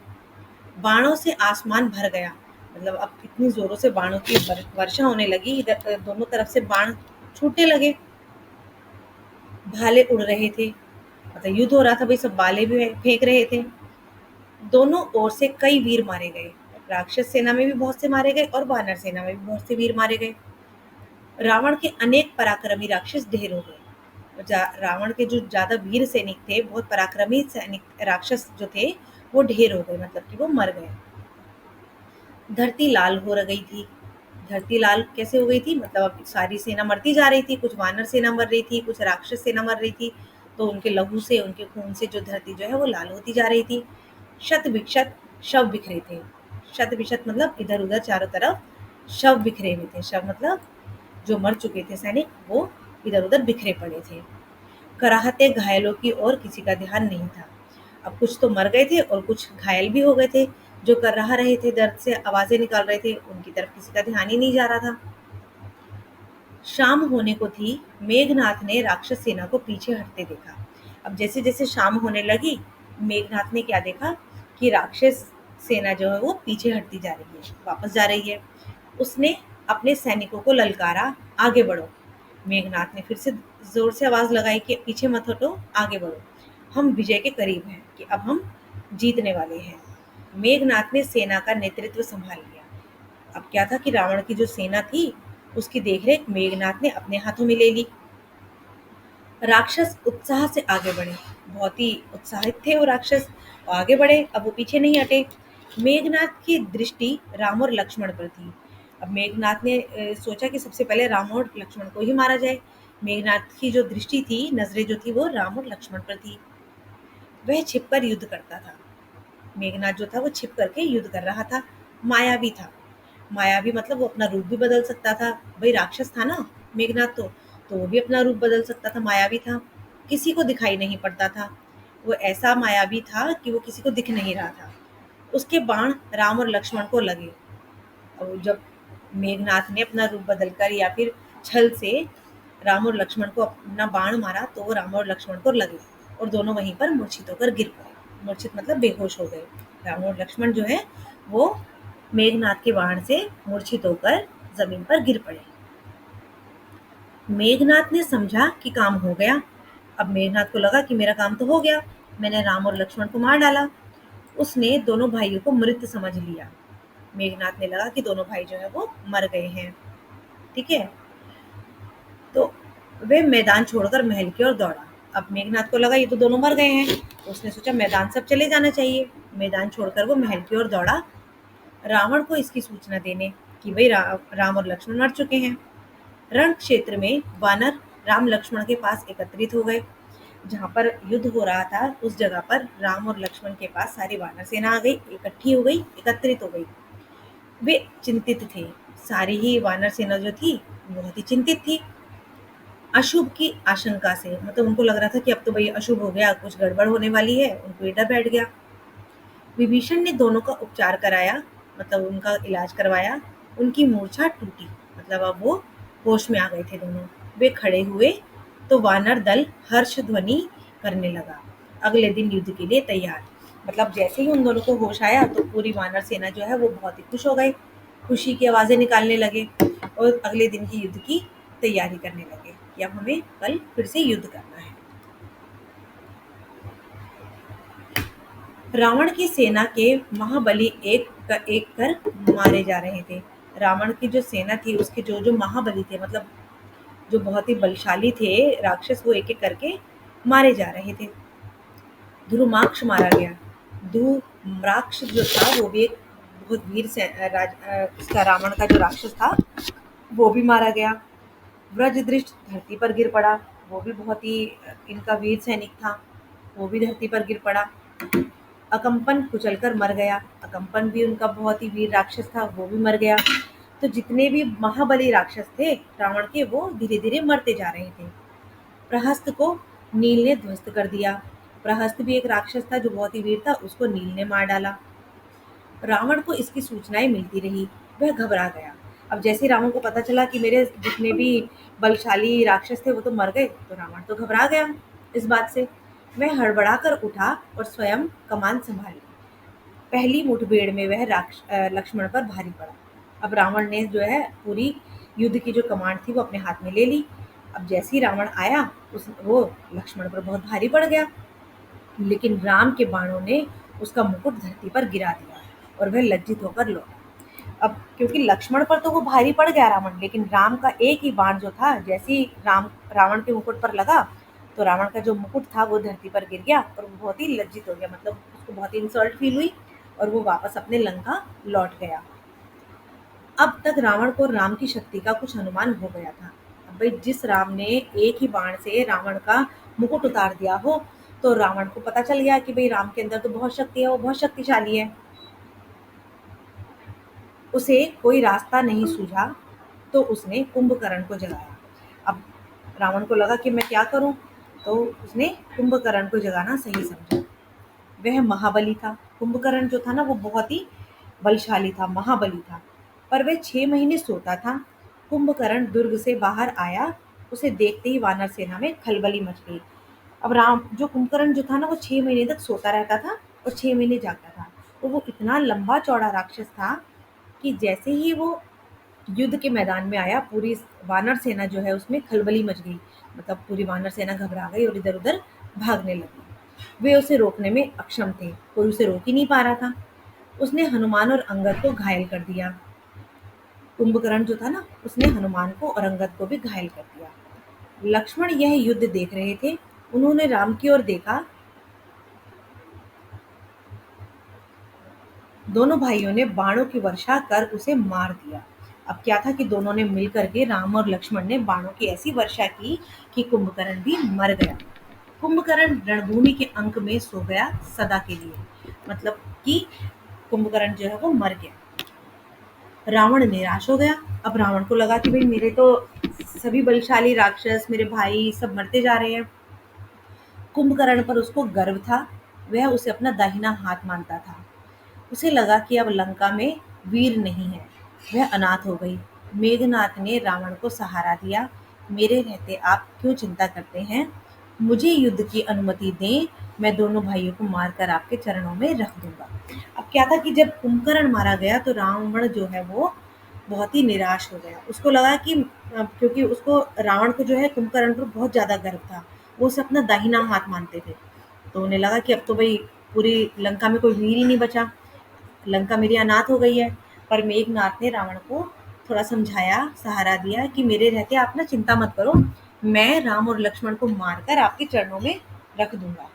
बाणों से आसमान भर गया, मतलब अब इतनी जोरों से बाणों की वर्षा होने लगी, इधर दोनों तरफ से बाण छूटने लगे। भाले उड़ रहे थे, मतलब युद्ध हो रहा था भाई, सब भाले भी फेंक रहे थे। दोनों ओर से कई वीर मारे गए। राक्षस सेना में भी बहुत से मारे गए और वानर सेना में भी बहुत से वीर मारे गए। रावण के अनेक पराक्रमी राक्षस ढेर हो गए। रावण के जो ज्यादा वीर सैनिक थे, बहुत पराक्रमी सैनिक राक्षस जो थे, वो ढेर हो गए, मतलब कि वो मर गए। धरती लाल हो गई थी। धरती लाल कैसे हो गई थी, मतलब अब सारी सेना मरती जा रही थी, कुछ वानर सेना मर रही थी, कुछ राक्षस सेना मर रही थी, तो उनके लहू से, उनके खून से जो धरती जो है वो लाल होती जा रही थी। शत विक्षत शव बिखरे थे। शत विशत मतलब इधर उधर चारों तरफ शव बिखरे हुए थे। शव मतलब जो मर चुके थे सैनिक, वो इधर उधर बिखरे पड़े थे। कराहते घायलों की ओर किसी का ध्यान नहीं था। अब कुछ तो मर गए थे और कुछ घायल भी हो गए थे। जो कराह रहे थे, दर्द से आवाजें निकाल रहे थे, उनकी तरफ किसी का ध्यान ही नहीं जा रहा था। शाम होने को थी। मेघनाथ ने राक्षस सेना को पीछे हटते देखा। अब जैसे जैसे शाम होने लगी, मेघनाथ ने क्या देखा कि राक्षस सेना जो है वो पीछे हटती जा रही है, वापस जा रही है। उसने अपने सैनिकों को ललकारा, आगे बढ़ो। मेघनाथ ने फिर से जोर से आवाज लगाई कि पीछे मत हटो, आगे बढ़ो। हम विजय के करीब हैं, कि अब हम जीतने वाले हैं। मेघनाथ ने सेना का नेतृत्व संभाल लिया। अब क्या था कि रावण की जो सेना थी, उसकी देखरेख मेघनाथ ने अपने हाथों में ले ली। राक्षस उत्साह से आगे बढ़े। बहुत ही उत्साहित थे वो राक्षस, वो आगे बढ़े, अब वो पीछे नहीं हटे। मेघनाथ की दृष्टि राम और लक्ष्मण पर थी। अब मेघनाथ ने सोचा कि सबसे पहले राम और लक्ष्मण को ही मारा जाए। मेघनाथ की जो दृष्टि थी, नजरें जो थी, वो राम और लक्ष्मण पर थी। वह छिपकर युद्ध करता था। मेघनाथ जो था वो छिप करके युद्ध कर रहा था। मायावी था। मायावी मतलब वो अपना रूप भी बदल सकता था। भाई राक्षस था ना मेघनाथ, तो वो भी अपना रूप बदल सकता था, मायावी था। किसी को दिखाई नहीं पड़ता था। वो ऐसा मायावी था कि वो किसी को दिख नहीं रहा था। उसके बाण राम और लक्ष्मण को लगे। और जब मेघनाथ ने अपना रूप बदलकर या फिर छल से राम और लक्ष्मण को अपना बाण मारा, तो वो राम और लक्ष्मण को लगे और दोनों वहीं पर मूर्छित होकर गिर पड़े। मूर्छित मतलब बेहोश हो गए। राम और लक्ष्मण जो है वो मेघनाथ के बाण से मूर्छित होकर जमीन पर गिर पड़े। मेघनाथ ने समझा कि काम हो गया। अब मेघनाथ को लगा कि मेरा काम तो हो गया, मैंने राम और लक्ष्मण को मार डाला। उसने दोनों भाइयों को मृत समझ लिया। मेघनाथ ने लगा कि दोनों भाई जो है वो मर गए हैं। ठीक है, तो वे मैदान छोड़कर महल की ओर दौड़ा। अब मेघनाथ को लगा ये तो दोनों मर गए हैं, तो उसने सोचा मैदान सब चले जाना चाहिए। मैदान छोड़कर वो महल की ओर दौड़ा, रावण को इसकी सूचना देने कि भाई राम और लक्ष्मण मर चुके हैं। रण क्षेत्र में वानर राम लक्ष्मण के पास एकत्रित हो गए। जहाँ पर युद्ध हो रहा था, उस जगह पर राम और लक्ष्मण के पास सारी वानर सेना आ गई, इकट्ठी हो गई, एकत्रित हो गई। वे चिंतित थे। सारी ही वानर सेना जो थी बहुत ही चिंतित थी, अशुभ की आशंका से। मतलब उनको लग रहा था कि अब तो भाई अशुभ हो गया, कुछ गड़बड़ होने वाली है, उनको ये डर बैठ गया। विभीषण ने दोनों का उपचार कराया, मतलब उनका इलाज करवाया। उनकी मूर्छा टूटी, मतलब अब वो होश में आ गए थे दोनों। वे खड़े हुए तो वानर दल हर्ष ध्वनि करने लगा, अगले दिन युद्ध के लिए तैयार। मतलब जैसे ही उन दोनों को होश आया तो पूरी वानर सेना जो है वो बहुत ही खुश हो गए, खुशी की आवाजें निकालने लगे और अगले दिन की युद्ध की तैयारी करने लगे कि अब हमें कल फिर से युद्ध करना है। रावण की सेना के महाबली एक कर मारे जा रहे थे। रावण की जो सेना थी, उसके जो जो महाबली थे, मतलब जो बहुत ही बलशाली थे राक्षस, वो एक एक करके मारे जा रहे थे। ध्रुमाक्ष मारा गया। ध्रुम्राक्ष जो था वो भी एक बहुत वीर इसका रावण का जो राक्षस था वो भी मारा गया। व्रजदृष्ट धरती पर गिर पड़ा। वो भी बहुत ही इनका वीर सैनिक था, वो भी धरती पर गिर पड़ा। अकम्पन कुचलकर मर गया। अकम्पन भी उनका बहुत ही वीर राक्षस था, वो भी मर गया। तो जितने भी महाबली राक्षस थे रावण के, वो धीरे धीरे मरते जा रहे थे। प्रहस्त को नील ने ध्वस्त कर दिया। प्रहस्त भी एक राक्षस था जो बहुत ही वीर था, उसको नील ने मार डाला। रावण को इसकी सूचनाएं मिलती रही, वह घबरा गया। अब जैसे रावण को पता चला कि मेरे जितने भी बलशाली राक्षस थे वो तो मर गए, तो रावण तो घबरा गया इस बात से। वह हड़बड़ा कर उठा और स्वयं कमान संभाली। पहली मुठभेड़ में वह लक्ष्मण पर भारी पड़ा। अब रावण ने जो है पूरी युद्ध की जो कमान थी वो अपने हाथ में ले ली। अब जैसे ही रावण आया, वो लक्ष्मण पर बहुत भारी पड़ गया, लेकिन राम के बाणों ने उसका मुकुट धरती पर गिरा दिया और वह लज्जित होकर लौटा। अब क्योंकि लक्ष्मण पर तो वो भारी पड़ गया रावण, लेकिन राम का एक ही बाण जो था, जैसे ही रावण के मुकुट पर लगा, तो रावण का जो मुकुट था वो धरती पर गिर गया और वो बहुत ही लज्जित हो गया। मतलब उसको बहुत ही इंसल्ट फील हुई और वो वापस अपने लंका लौट गया। अब तक रावण को राम की शक्ति का कुछ अनुमान हो गया था। अब भाई जिस राम ने एक ही बाण से रावण का मुकुट उतार दिया हो, तो रावण को पता चल गया कि भाई राम के अंदर तो बहुत शक्ति है, वो बहुत शक्तिशाली है। उसे कोई रास्ता नहीं सूझा तो उसने कुंभकर्ण को जगाया। अब रावण को लगा कि मैं क्या करूं, तो उसने कुंभकर्ण को जगाना सही समझा। वह महाबली था। कुंभकर्ण जो था ना वो बहुत ही बलशाली था, महाबली था। पर वह 6 महीने सोता था। कुंभकर्ण दुर्ग से बाहर आया, उसे देखते ही वानर सेना में खलबली मच गई। अब राम जो कुंभकर्ण जो था ना वो 6 महीने तक सोता रहता था और 6 महीने जागता था। और वो इतना लंबा चौड़ा राक्षस था कि जैसे ही वो युद्ध के मैदान में आया, पूरी वानर सेना जो है उसमें खलबली मच गई। मतलब पूरी वानर सेना घबरा गई और इधर उधर भागने लगी। वे उसे रोकने में अक्षम थे, कोई उसे रोक ही नहीं पा रहा था। उसने हनुमान और अंगद को घायल कर दिया। कुंभकर्ण जो था ना उसने हनुमान को और अंगद को भी घायल कर दिया। लक्ष्मण यह युद्ध देख रहे थे। उन्होंने राम की ओर देखा। दोनों भाइयों ने बाणों की वर्षा कर उसे मार दिया। अब क्या था कि दोनों ने मिलकर के, राम और लक्ष्मण ने बाणों की ऐसी वर्षा की कि कुंभकर्ण भी मर गया। कुंभकर्ण रणभूमि के अंक में सो गया सदा के लिए। मतलब कि कुंभकर्ण जो है वो मर गया। रावण निराश हो गया। अब रावण को लगा कि भाई मेरे तो सभी बलशाली राक्षस, मेरे भाई सब मरते जा रहे हैं। कुंभकर्ण पर उसको गर्व था। वह उसे अपना दाहिना हाथ मानता था। उसे लगा कि अब लंका में वीर नहीं है। वह अनाथ हो गई। मेघनाथ ने रावण को सहारा दिया। मेरे रहते आप क्यों चिंता करते हैं? मुझे युद्ध की अनुमति दें, मैं दोनों भाइयों को मारकर आपके चरणों में रख दूंगा। अब क्या था कि जब कुंभकर्ण मारा गया तो रावण जो है वो बहुत ही निराश हो गया। उसको लगा कि क्योंकि उसको, रावण को जो है कुंभकर्ण पर बहुत ज्यादा गर्व था। वो उसे अपना दाहिना हाथ मानते थे। तो उन्हें लगा कि अब तो भाई पूरी लंका में कोई वीर ही नहीं बचा, लंका मेरी अनाथ हो गई है। पर मेघनाथ ने रावण को थोड़ा समझाया, सहारा दिया कि मेरे रहते आप ना चिंता मत करो, मैं राम और लक्ष्मण को मारकर आपके चरणों में रख दूंगा।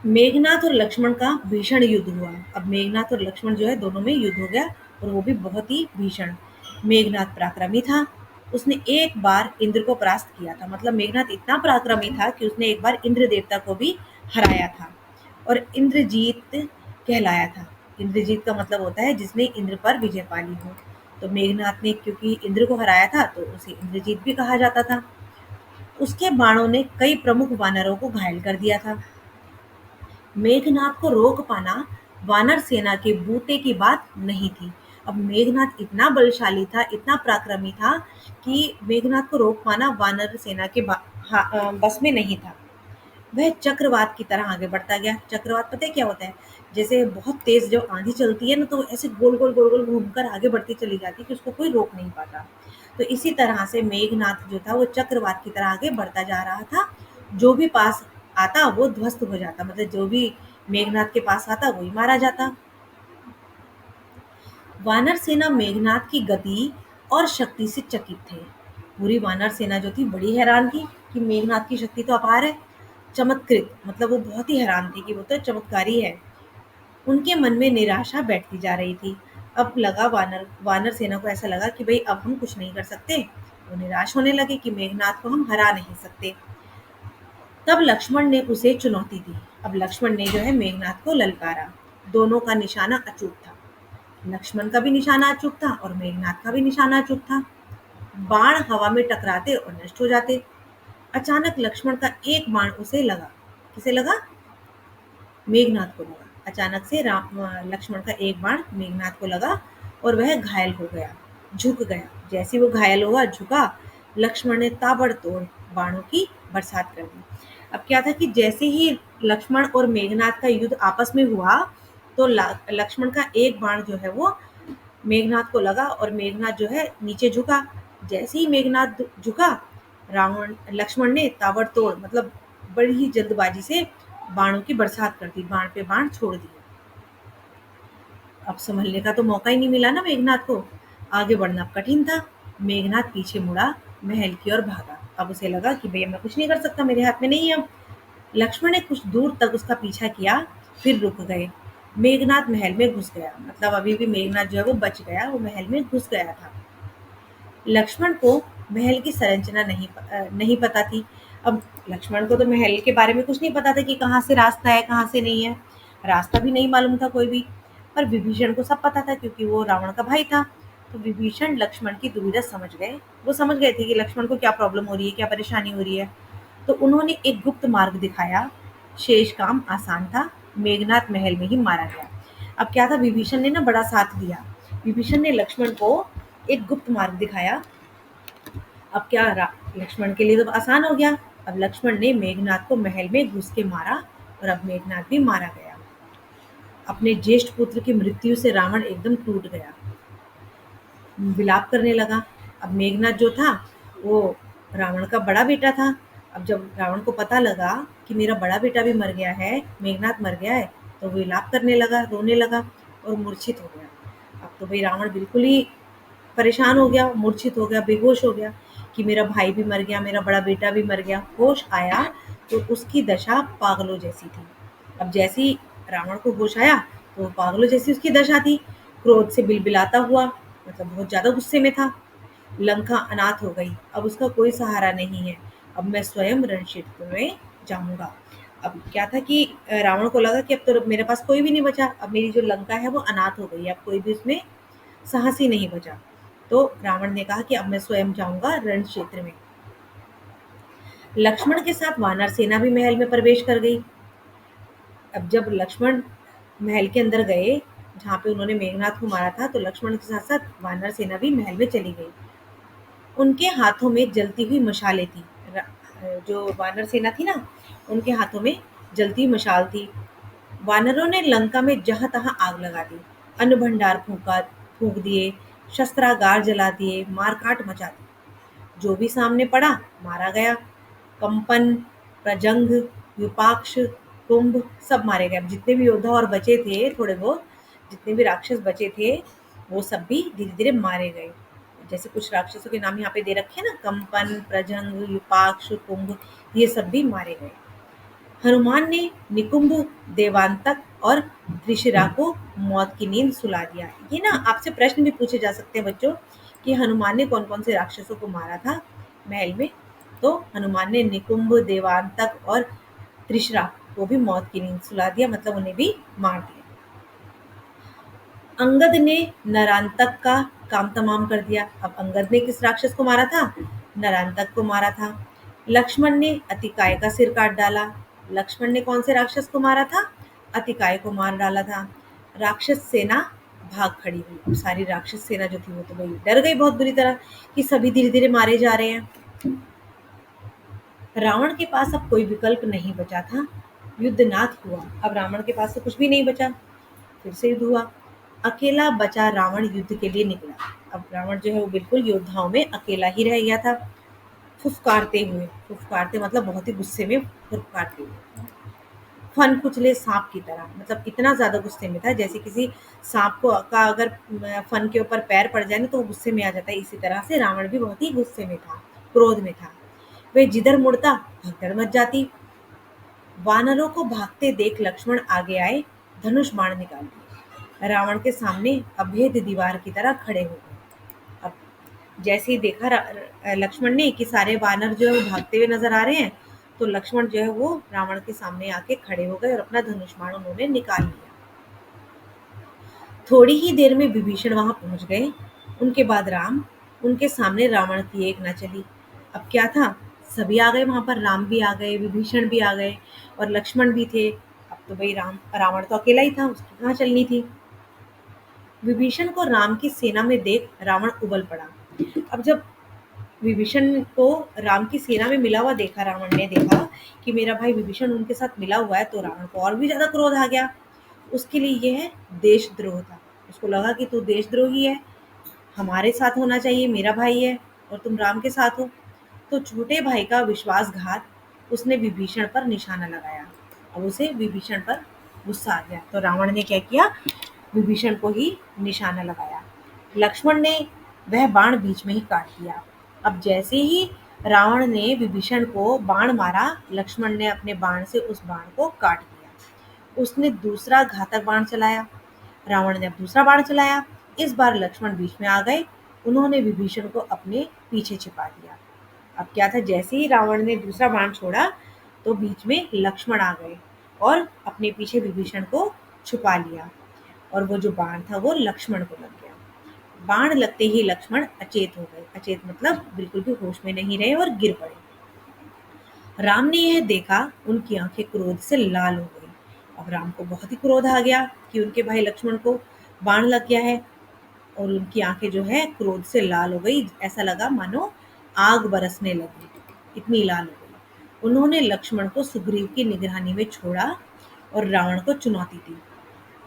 मेघनाथ और लक्ष्मण का भीषण युद्ध हुआ। अब मेघनाथ और लक्ष्मण जो है दोनों में युद्ध हो गया और वो भी बहुत ही भीषण। मेघनाथ पराक्रमी था। उसने एक बार इंद्र को परास्त किया था। मतलब मेघनाथ इतना पराक्रमी था कि उसने एक बार इंद्र देवता को भी हराया था और इंद्रजीत कहलाया था। इंद्रजीत का मतलब होता है जिसने इंद्र पर विजय पा ली हो। तो मेघनाथ ने क्योंकि इंद्र को हराया था तो उसे इंद्रजीत भी कहा जाता था। उसके बाणों ने कई प्रमुख वानरों को घायल कर दिया था। मेघनाथ को रोक पाना वानर सेना के बूते की बात नहीं थी। अब मेघनाथ इतना बलशाली था, इतना पराक्रमी था कि मेघनाथ को रोक पाना वानर सेना के बस में नहीं था। वह चक्रवात की तरह आगे बढ़ता गया। चक्रवात पता है क्या होता है? जैसे बहुत तेज जो आंधी चलती है ना तो ऐसे गोल गोल गोल गोल घूमकर आगे बढ़ती चली जाती है कि उसको कोई रोक नहीं पाता। तो इसी तरह से मेघनाथ जो था वो चक्रवात की तरह आगे बढ़ता जा रहा था। जो भी पास आता वो ध्वस्त हो जाता। मतलब जो भी मेघनाथ के पास आता वही मारा जाता। वानर सेना मेघनाथ की गति और शक्ति से चकित थे। पूरी वानर सेना जो थी बड़ी हैरान थी कि मेघनाथ की शक्ति तो अपार है। चमत्कृत मतलब वो बहुत ही हैरान थी कि वो तो चमत्कारी है। उनके मन में निराशा बैठती जा रही थी। अब लगा वानर वानर सेना को ऐसा लगा कि भाई अब हम कुछ नहीं कर सकते। वो निराश होने लगे कि मेघनाथ को हम हरा नहीं सकते। तब लक्ष्मण ने उसे चुनौती दी। अब लक्ष्मण ने जो है मेघनाथ को ललकारा। दोनों का निशाना अचूक था। लक्ष्मण का भी निशाना अचूक था और मेघनाथ का भी निशाना अचूक था। बाण हवा में टकराते और नष्ट हो जाते। अचानक लक्ष्मण का एक बाण उसे लगा। किसे लगा? मेघनाथ को लगा। अचानक से लक्ष्मण का एक बाण मेघनाथ को लगा और वह घायल हो गया, झुक गया। जैसे वो घायल हुआ, झुका, लक्ष्मण ने ताबड़तोड़ बाणों की बरसात कर दी। अब क्या था कि जैसे ही लक्ष्मण और मेघनाथ का युद्ध आपस में हुआ तो लक्ष्मण का एक बाण जो है वो मेघनाथ को लगा और मेघनाथ जो है नीचे झुका। जैसे ही मेघनाथ झुका, रावण लक्ष्मण ने ताबड़तोड़ मतलब बड़ी ही जल्दबाजी से बाणों की बरसात कर दी, बाण पे बाण छोड़ दिए। अब संभलने का तो मौका ही नहीं मिला ना मेघनाथ को। आगे बढ़ना कठिन था। मेघनाथ पीछे मुड़ा, महल की ओर भागा। अब उसे लगा कि भैया मैं कुछ नहीं कर सकता, मेरे हाथ में नहीं है अब। लक्ष्मण ने कुछ दूर तक उसका पीछा किया, फिर रुक गए। मेघनाथ महल में घुस गया। मतलब अभी भी मेघनाथ जो है वो बच गया, वो महल में घुस गया था। लक्ष्मण को महल की संरचना नहीं पता थी। अब लक्ष्मण को तो महल के बारे में कुछ नहीं पता था कि कहाँ से रास्ता है, कहाँ से नहीं है। रास्ता भी नहीं मालूम था कोई भी। पर विभीषण को सब पता था क्योंकि वो रावण का भाई था। तो विभीषण लक्ष्मण की दुविधा समझ गए। वो समझ गए थे कि लक्ष्मण को क्या प्रॉब्लम हो रही है, क्या परेशानी हो रही है। तो उन्होंने एक गुप्त मार्ग दिखाया। शेष काम आसान था, मेघनाथ महल में ही मारा गया। अब क्या था, विभीषण ने ना बड़ा साथ दिया। विभीषण ने लक्ष्मण को एक गुप्त मार्ग दिखाया। अब क्या लक्ष्मण के लिए तो आसान हो गया। अब लक्ष्मण ने मेघनाथ को महल में घुस के मारा और अब मेघनाथ भी मारा गया। अपने ज्येष्ठ पुत्र की मृत्यु से रावण एकदम टूट गया, विलाप करने लगा। अब मेघनाथ जो था वो रावण का बड़ा बेटा था। अब जब रावण को पता लगा कि मेरा बड़ा बेटा भी मर गया है, मेघनाथ मर गया है, तो वो विलाप करने लगा, रोने लगा और मूर्छित हो गया। अब तो भाई रावण बिल्कुल ही परेशान हो गया, मूर्छित हो गया, बेहोश हो गया कि मेरा भाई भी मर गया, मेरा बड़ा बेटा भी मर गया। होश आया तो उसकी दशा पागलों जैसी थी। अब जैसे ही रावण को होश आया तो वो पागलों जैसी उसकी दशा थी। क्रोध से बिलबिलाता हुआ, मतलब बहुत ज्यादा गुस्से में था। लंका अनाथ हो गई, अब उसका कोई सहारा नहीं है। अब मैं स्वयं रण क्षेत्र में जाऊंगा। अब क्या था कि रावण को लगा कि अब तो मेरे पास कोई भी नहीं बचा, अब मेरी जो लंका है वो अनाथ हो गई है, अब कोई भी उसमें साहसी नहीं बचा। तो रावण ने कहा कि अब मैं स्वयं जाऊंगा रण क्षेत्र में। लक्ष्मण के साथ वानर सेना भी महल में प्रवेश कर गई। अब जब लक्ष्मण महल के अंदर गए, जहाँ पे उन्होंने मेघनाथ को मारा था, तो लक्ष्मण के साथ साथ वानर सेना भी महल में चली गई। उनके हाथों में जलती हुई मशालें थी। जो वानर सेना थी ना, उनके हाथों में जलती हुई मशाल थी। वानरों ने लंका में जहां तहां आग लगा दी, अन्न भंडार फूंक दिए, शस्त्रागार जला दिए, मारकाट मचा दी। जो भी सामने पड़ा मारा गया। कंपन, प्रजंग, विपाक्ष, कुंभ सब मारे गए। अब जितने भी योद्धा और बचे थे, थोड़े बहुत जितने भी राक्षस बचे थे, वो सब भी धीरे धीरे मारे गए। जैसे कुछ राक्षसों के नाम यहाँ पे दे रखे हैं ना, कंपन, प्रजंग, विपाक्ष, कुंभ, ये सब भी मारे गए। हनुमान ने निकुंभ, देवांतक और त्रिशिरा को मौत की नींद सुला दिया। ये ना आपसे प्रश्न भी पूछे जा सकते हैं बच्चों कि हनुमान ने कौन कौन से राक्षसों को मारा था महल में। तो हनुमान ने निकुंभ, देवांतक और त्रिशिरा को भी मौत की नींद सुला दिया, मतलब उन्हें भी मार दिया। अंगद ने नरांतक का काम तमाम कर दिया। अब अंगद ने किस राक्षस को मारा था? नरांतक को मारा था। लक्ष्मण ने अतिकाय का सिर काट डाला। लक्ष्मण ने कौन से राक्षस को मारा था? अतिकाय को मार डाला था। राक्षस सेना भाग खड़ी हुई। अब सारी राक्षस सेना जो थी वो तो भाई डर गई बहुत बुरी तरह कि सभी धीरे धीरे मारे जा रहे हैं। रावण के पास अब कोई विकल्प नहीं बचा था। युद्ध नाथ हुआ। अब रावण के पास तो कुछ भी नहीं बचा। फिर से युद्ध हुआ। अकेला बचा रावण युद्ध के लिए निकला। अब रावण जो है वो बिल्कुल योद्धाओं में अकेला ही रह गया था। फुफकारते मतलब बहुत ही गुस्से में फुफकारते हुए, फन कुचले सांप की तरह, मतलब इतना ज्यादा गुस्से में था जैसे किसी सांप को का अगर फन के ऊपर पैर पड़ जाए ना तो वो गुस्से में आ जाता है। इसी तरह से रावण भी बहुत ही गुस्से में था, क्रोध में था। वे जिधर मुड़ता भगदड़ मच जाती। वानरों को भागते देख लक्ष्मण आगे आए, धनुष बाण निकाल दिए। रावण के सामने अभेद दीवार की तरह खड़े हो गए। अब जैसे ही देखा लक्ष्मण ने कि सारे वानर जो है वो भागते हुए नजर आ रहे हैं, तो लक्ष्मण जो है वो रावण के सामने आके खड़े हो गए और अपना धनुष बाण उन्होंने निकाल लिया। थोड़ी ही देर में विभीषण वहां पहुंच गए। उनके बाद राम। उनके सामने रावण की एक न चली। अब क्या था, सभी आ गए वहां पर, राम भी आ गए, विभीषण भी आ गए और लक्ष्मण भी थे। अब तो भाई रावण तो अकेला ही था, उसकी कहाँ चलनी थी। विभीषण को राम की सेना में देख रावण उबल पड़ा। अब जब विभीषण को राम की सेना में मिला हुआ देखा, रावण ने देखा कि मेरा भाई विभीषण उनके साथ मिला हुआ है, तो रावण को और भी ज्यादा क्रोध आ गया। उसके लिए यह देशद्रोह था। उसको लगा कि तू देशद्रोही है, हमारे साथ होना चाहिए, मेरा भाई है और तुम राम के साथ हो। तो छोटे भाई का विश्वासघात उसने विभीषण पर निशाना लगाया। अब उसे विभीषण पर गुस्सा आ गया, तो रावण ने क्या किया, विभीषण को ही निशाना लगाया। लक्ष्मण ने वह बाण बीच में ही काट दिया। अब जैसे ही रावण ने विभीषण को बाण मारा, लक्ष्मण ने अपने बाण से उस बाण को काट दिया। उसने दूसरा घातक बाण चलाया। रावण ने अब दूसरा बाण चलाया। इस बार लक्ष्मण बीच में आ गए। उन्होंने विभीषण को अपने पीछे छिपा दिया। अब क्या था, जैसे ही रावण ने दूसरा बाण छोड़ा तो बीच में लक्ष्मण आ गए और अपने पीछे विभीषण को छुपा लिया। और वो जो बाण था वो लक्ष्मण को लग गया। बाण लगते ही लक्ष्मण अचेत हो गए। अचेत मतलब बिल्कुल भी होश में नहीं रहे और गिर पड़े। राम ने यह देखा, उनकी आंखें क्रोध से लाल हो गई। अब राम को बहुत ही क्रोध आ गया कि उनके भाई लक्ष्मण को बाण लग गया है, और उनकी आंखें जो है क्रोध से लाल हो गई। ऐसा लगा मानो आग बरसने लगी, इतनी लाल हो गई। उन्होंने लक्ष्मण को सुग्रीव की निगरानी में छोड़ा और रावण को चुनौती दी।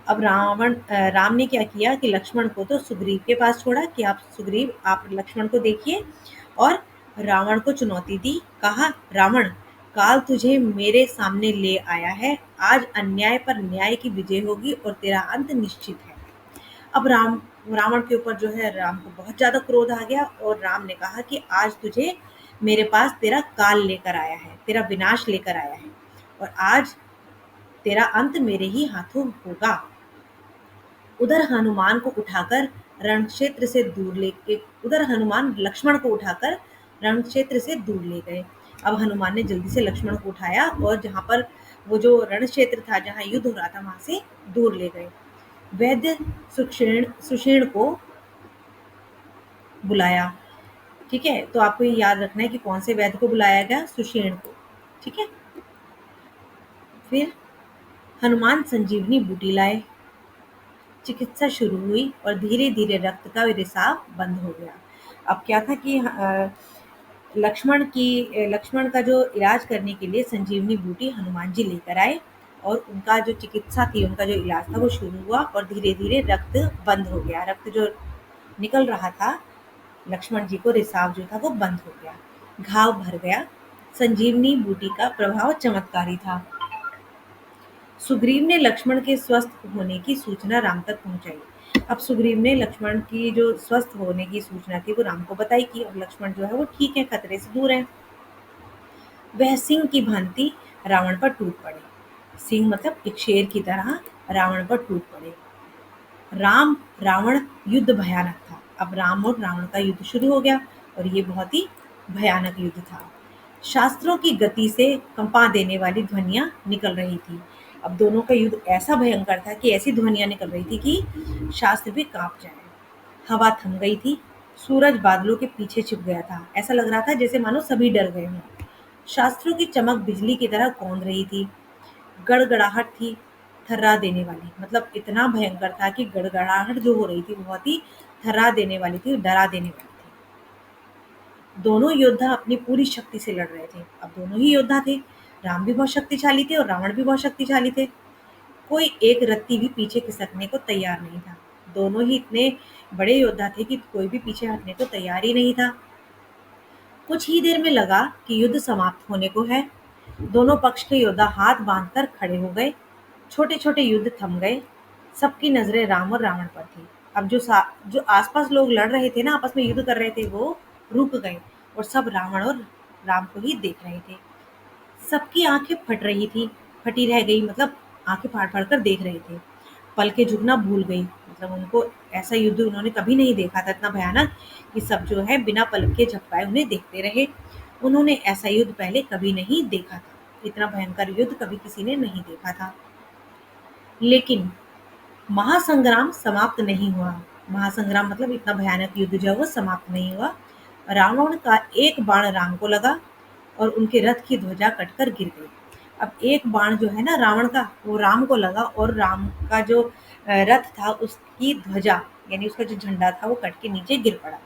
अब राम ने क्या किया कि लक्ष्मण को तो सुग्रीव के पास छोड़ा कि आप सुग्रीव, आप लक्ष्मण को देखिए, और रावण को चुनौती दी। कहा, रावण, काल तुझे मेरे सामने ले आया है। आज अन्याय पर न्याय की विजय होगी और तेरा अंत निश्चित है। अब रावण के ऊपर जो है, राम को बहुत ज्यादा क्रोध आ गया, और राम ने कहा कि आज तुझे मेरे पास तेरा काल लेकर आया है, तेरा विनाश लेकर आया है, और आज तेरा अंत मेरे ही हाथों होगा। उधर हनुमान को उठाकर रण क्षेत्र से दूर लेके उधर हनुमान लक्ष्मण को उठाकर रण क्षेत्र से दूर ले गए। अब हनुमान ने जल्दी से लक्ष्मण को उठाया और जहां पर वो जो रण क्षेत्र था, जहां युद्ध हो रहा था, वहां से दूर ले गए। वैद्य सुषेण को बुलाया। ठीक है, तो आपको ये याद रखना है कि कौन से वैद्य को बुलाया गया, सुषेण को। ठीक है, फिर हनुमान संजीवनी बूटी लाए। चिकित्सा शुरू हुई और धीरे धीरे रक्त का रिसाव बंद हो गया। अब क्या था कि लक्ष्मण का जो इलाज करने के लिए संजीवनी बूटी हनुमान जी लेकर आए, और उनका जो चिकित्सा थी, उनका जो इलाज था वो शुरू हुआ, और धीरे धीरे रक्त बंद हो गया। रक्त जो निकल रहा था लक्ष्मण जी को, रिसाव जो था वो बंद हो गया, घाव भर गया। संजीवनी बूटी का प्रभाव चमत्कारी था। सुग्रीव ने लक्ष्मण के स्वस्थ होने की सूचना राम तक पहुंचाई। अब सुग्रीव ने लक्ष्मण की जो स्वस्थ होने की सूचना थी वो राम को बताई कि अब लक्ष्मण जो है वो ठीक है, खतरे से दूर है। वह सिंह की भांति रावण पर टूट पड़े। सिंह मतलब एक शेर की तरह रावण पर टूट पड़े। राम रावण युद्ध भयानक था। अब राम और रावण का युद्ध शुरू हो गया, और ये बहुत ही भयानक युद्ध था। शास्त्रों की गति से कंपा देने वाली ध्वनियां निकल रही थी। अब दोनों का युद्ध ऐसा भयंकर था कि ऐसी ध्वनियां निकल रही थी कि शास्त्र भी कांप जाए। हवा थम गई थी। सूरज बादलों के पीछे छिप गया था। ऐसा लग रहा था जैसे मानो सभी डर गए हों। शास्त्रों की चमक बिजली की तरह कौंध रही थी। गड़गड़ाहट थी, थर्रा देने वाली, मतलब इतना भयंकर था कि गड़गड़ाहट जो हो रही थी बहुत ही थर्रा देने वाली थी, डरा देने वाली थी। दोनों योद्धा अपनी पूरी शक्ति से लड़ रहे थे। अब दोनों ही योद्धा थे, राम भी बहुत शक्तिशाली थे और रावण भी बहुत शक्तिशाली थे। कोई एक रत्ती भी पीछे खिसकने को तैयार नहीं था। दोनों ही इतने बड़े योद्धा थे कि कोई भी पीछे हटने को तैयार ही नहीं था। कुछ ही देर में लगा कि युद्ध समाप्त होने को है। दोनों पक्ष के योद्धा हाथ बांधकर खड़े हो गए। छोटे छोटे युद्ध थम गए। सबकी नजरें राम और रावण पर थी। अब जो आसपास लोग लड़ रहे थे ना, आपस में युद्ध कर रहे थे, वो रुक गए और सब रावण और राम को ही देख रहे थे। सबकी आंखें फटी रह गई, मतलब आंखें फाड़ फाड़ कर देख रहे थे। पलकें झुकना भूल गई, मतलब उनको ऐसा युद्ध उन्होंने कभी नहीं देखा था, इतना भयानक कि सब जो है बिना पलक के झपकाए उन्हें देखते रहे। उन्होंने ऐसा युद्ध पहले कभी नहीं देखा था। इतना भयंकर युद्ध कभी किसी ने नहीं देखा था। लेकिन महासंग्राम समाप्त नहीं हुआ। महासंग्राम मतलब इतना भयानक युद्ध जो है वो समाप्त नहीं हुआ। रावण का एक बाण राम को लगा और उनके रथ की ध्वजा कटकर गिर गई। अब एक बाण जो है ना रावण का, वो राम को लगा, और राम का जो रथ था उसकी ध्वजा यानी उसका जो झंडा था वो कट के नीचे गिर पड़ा।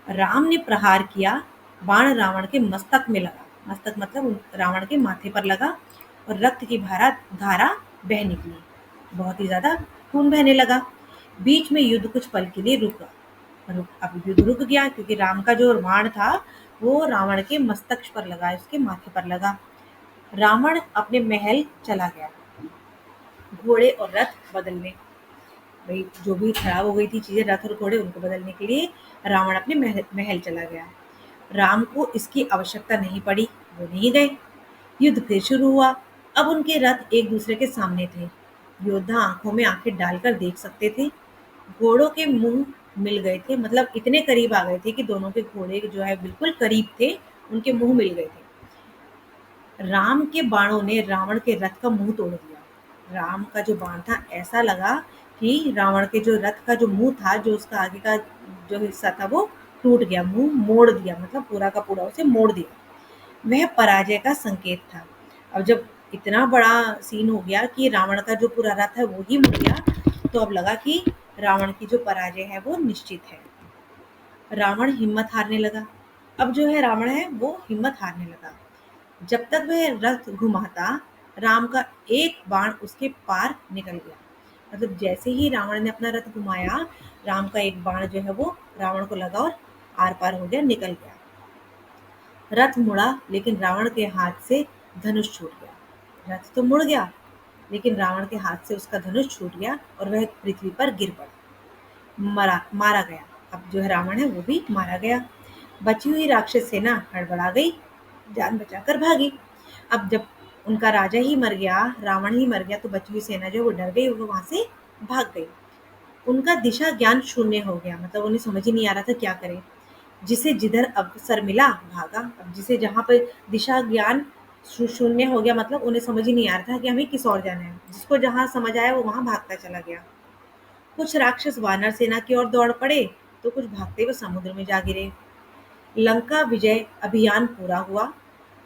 राम ने प्रहार किया, बाण रावण के मस्तक में लगा। मस्तक मतलब रावण के माथे पर लगा, और रक्त की धारा बह निकली। बहुत ही ज्यादा खून बहने लगा। बीच में युद्ध कुछ पल के लिए अब युद्ध रुक गया, क्योंकि राम का जो बाण था वो रावण के मस्तक पर लगा, उसके माथे पर लगा। रावण अपने महल चला गया, घोड़े और रथ बदलने। भाई जो भी खराब हो गई थी चीजें, रथ और घोड़े, उनको बदलने के लिए रावण अपने महल चला गया। राम को इसकी आवश्यकता नहीं पड़ी, वो नहीं गए। युद्ध फिर शुरू हुआ। अब उनके रथ एक दूसरे के सामने थे। योद्धा आंखों में आंखें डालकर देख सकते थे। घोड़ों के मुंह मिल गए थे, मतलब इतने करीब आ गए थे कि दोनों के घोड़े जो है बिल्कुल करीब थे, उनके मुंह मिल गए थे। राम के बाणों ने रावण के रथ का मुंह तोड़ दिया। राम का जो बाण था ऐसा लगा कि रावण के जो रथ का जो मुंह था, जो उसका आगे का जो हिस्सा था वो टूट गया, मुंह मोड़ दिया, मतलब पूरा का पूरा उसे मोड़ दिया। वह पराजय का संकेत था। अब जब इतना बड़ा सीन हो गया कि रावण का जो पूरा रथ है वो ही मुड़ गया, तो अब लगा कि रावण की जो पराजय है वो निश्चित है। रावण हिम्मत हारने लगा। अब जो है रावण है वो हिम्मत हारने लगा। जब तक वह रथ घुमाता, राम का एक बाण उसके पार निकल गया। मतलब जैसे ही रावण ने अपना रथ घुमाया, राम का एक बाण जो है वो रावण को लगा और आर पार हो गया, निकल गया। रथ मुड़ा, लेकिन रावण के हाथ से धनुष छूट गया। रथ तो मुड़ गया, लेकिन रावण के हाथ से उसका धनुष छूट गया और वह पृथ्वी पर गिर पड़ा, मारा गया। अब जो है रावण है वो भी मारा गया। बची हुई राक्षस सेना हड़बड़ा गई, जान बचाकर भागी। अब जब उनका राजा ही मर गया, रावण ही मर गया, तो बची हुई सेना जो वो डर गई, वो वहां से भाग गई। उनका दिशा ज्ञान शून्य हो गया, मतलब उन्हें समझ ही नहीं आ रहा था क्या करें। जिसे जिधर अवसर मिला भागा। अब जिसे जहाँ पर दिशा ज्ञान शून्य हो गया, मतलब उन्हें समझ ही नहीं आ रहा था कि हमें किस ओर जाना है। जिसको जहाँ समझ आया वो वहां भागता चला गया। कुछ राक्षस वानर सेना की ओर दौड़ पड़े, तो कुछ भागते हुए समुद्र में जा गिरे। लंका विजय अभियान पूरा हुआ।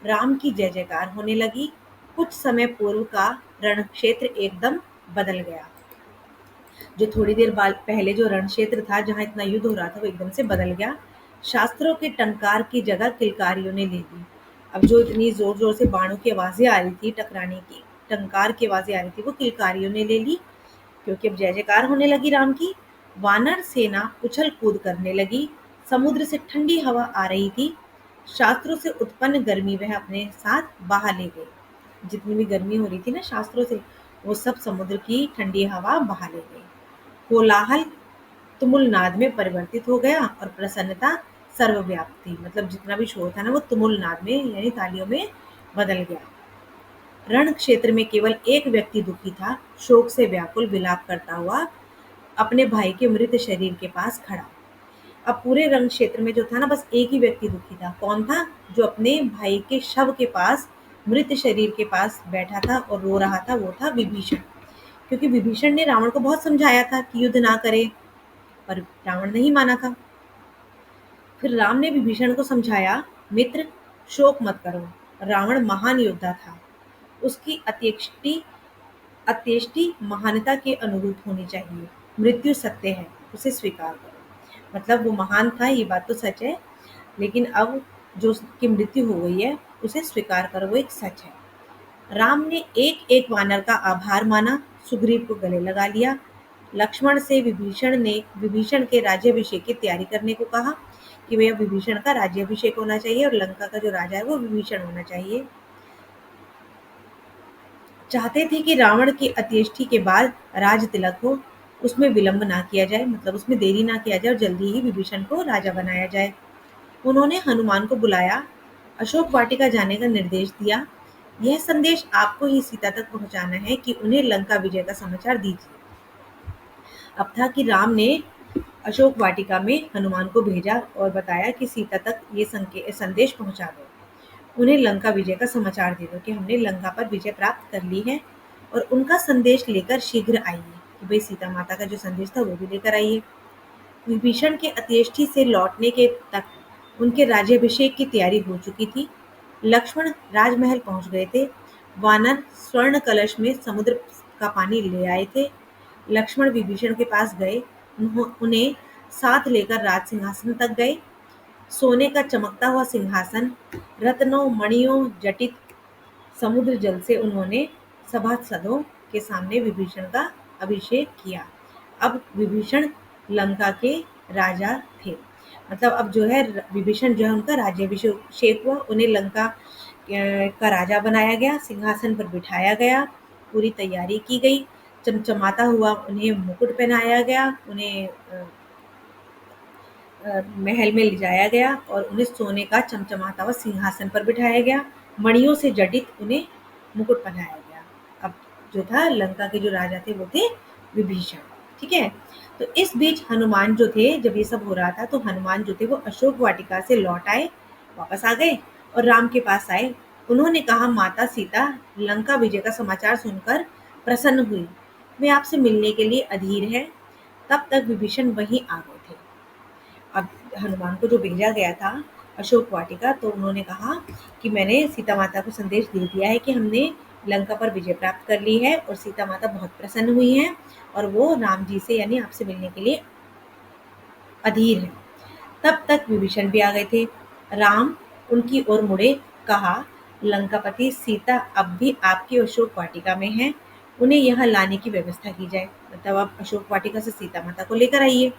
राम की जय जयकार होने लगी। कुछ समय पूर्व का रण क्षेत्र एकदम बदल गया। जो थोड़ी देर बाद पहले जो रण क्षेत्र था, जहाँ इतना युद्ध हो रहा था, वो एकदम से बदल गया। शास्त्रों के टंकार की जगह किलकारियों ने ले ली। अब जो इतनी जोर जोर से बाणों की आवाजें आ रही थी, टकराने की, टंकार की आवाजें आ रही थी, वो किलकारियों ने ले ली, क्योंकि अब जय जयकार होने लगी राम की। वानर सेना उछल कूद करने लगी। समुद्र से ठंडी हवा आ रही थी। शास्त्रों से उत्पन्न गर्मी वह अपने साथ बहा ले गई। जितनी भी गर्मी हो रही थी ना शास्त्रों से, वो सब समुद्र की ठंडी हवा बहा ले गई। कोलाहल तुमुल नाद में परिवर्तित हो गया और प्रसन्नता सर्वव्याप्त थी। मतलब जितना भी शोर था ना, वो तुमुल नाद में यानी तालियों में बदल गया। रण क्षेत्र में केवल एक व्यक्ति दुखी था, शोक से व्याकुल विलाप करता हुआ अपने भाई के मृत शरीर के पास खड़ा। अब पूरे रण क्षेत्र में जो था ना, बस एक ही व्यक्ति दुखी था। कौन था? जो अपने भाई के शव के पास, मृत शरीर के पास बैठा था और रो रहा था, वो था विभीषण। क्योंकि विभीषण ने रावण को बहुत समझाया था कि युद्ध ना करे, पर रावण नहीं माना था। फिर राम ने विभीषण को समझाया, मित्र, शोक मत करो। रावण महान योद्धा था। उसकी अत्येष्टि महानता के अनुरूप होनी चाहिए। मृत्यु सत्य है, उसे स्वीकार करो। मतलब वो महान था, ये बात तो सच है, लेकिन अब जो उसकी मृत्यु हो गई है, उसे स्वीकार करो, वो एक सच है। राम ने एक एक वानर का आभार माना, सुग्रीव को गले लगा लिया। लक्ष्मण से विभीषण ने विभीषण के राज्याभिषेक की तैयारी करने को कहा, कि भैया विभीषण का राज्याभिषेक होना चाहिए और लंका का जो राजा है वो विभीषण होना चाहिए। चाहते थे कि रावण की अंत्येष्टि के बाद राज तिलक हो, उसमें विलंब ना किया जाए, मतलब उसमें देरी ना किया जाए और जल्दी ही विभीषण को राजा बनाया जाए। उन्होंने हनुमान को बुलाया, अशोक वाटिका जाने का निर्देश दिया। यह संदेश आपको ही सीता तक पहुंचाना है कि उन्हें लंका विजय का समाचार दीजिए। अब था कि राम ने अशोक वाटिका में हनुमान को भेजा और बताया कि सीता तक ये संदेश पहुंचा दो। उन्हें लंका विजय का समाचार दे दो कि हमने लंका पर विजय प्राप्त कर ली है, और उनका संदेश लेकर शीघ्र आइए, कि भाई सीता माता का जो संदेश था वो भी लेकर आइए। विभीषण के अंत्येष्टि से लौटने के तक उनके राज्याभिषेक की तैयारी हो चुकी थी। लक्ष्मण राजमहल पहुंच गए थे। वानर स्वर्ण कलश में समुद्र का पानी ले आए थे। लक्ष्मण विभीषण के पास गए, उन्हें साथ लेकर राज सिंहासन तक गए। सोने का चमकता हुआ सिंहासन, रत्नों मणियों जटित समुद्र जल से उन्होंने सभासदों के सामने विभीषण का अभिषेक किया। अब विभीषण लंका के राजा थे। मतलब अब जो है विभीषण जो है उनका राज्याभिषेक हुआ, उन्हें लंका का राजा बनाया गया, सिंहासन पर बिठाया गया, पूरी तैयारी की गई, चमचमाता हुआ उन्हें मुकुट पहनाया गया, उन्हें महल में ले जाया गया और उन्हें सोने का चमचमाता हुआ सिंहासन पर बिठाया गया। मणियों से जटित उन्हें मुकुट पहनाया गया। अब जो था लंका के जो राजा थे वो थे विभीषण। ठीक है। तो इस बीच हनुमान जो थे, जब ये सब हो रहा था, तो हनुमान जो थे वो अशोक वाटिका से लौट आए, वापस आ गए और राम के पास आए। उन्होंने कहा, माता सीता लंका विजय का समाचार सुनकर प्रसन्न हुई। वे आपसे मिलने के लिए अधीर हैं। तब तक विभीषण वहीं आ गए थे। अब हनुमान को जो भेजा गया था अशोक वाटिका, तो उन्होंने कहा कि मैंने सीता माता को संदेश दे दिया है कि हमने लंका पर विजय प्राप्त कर ली है और सीता माता बहुत प्रसन्न हुई हैं और वो राम जी से यानी आपसे मिलने के लिए अधीर है। तब तक विभीषण भी आ गए थे। राम उनकी ओर मुड़े, कहा, लंकापति सीता अब भी आपकी अशोक वाटिका में है, उन्हें यहाँ लाने की व्यवस्था की जाए। मतलब आप अशोक वाटिका से सीता माता को लेकर आइए।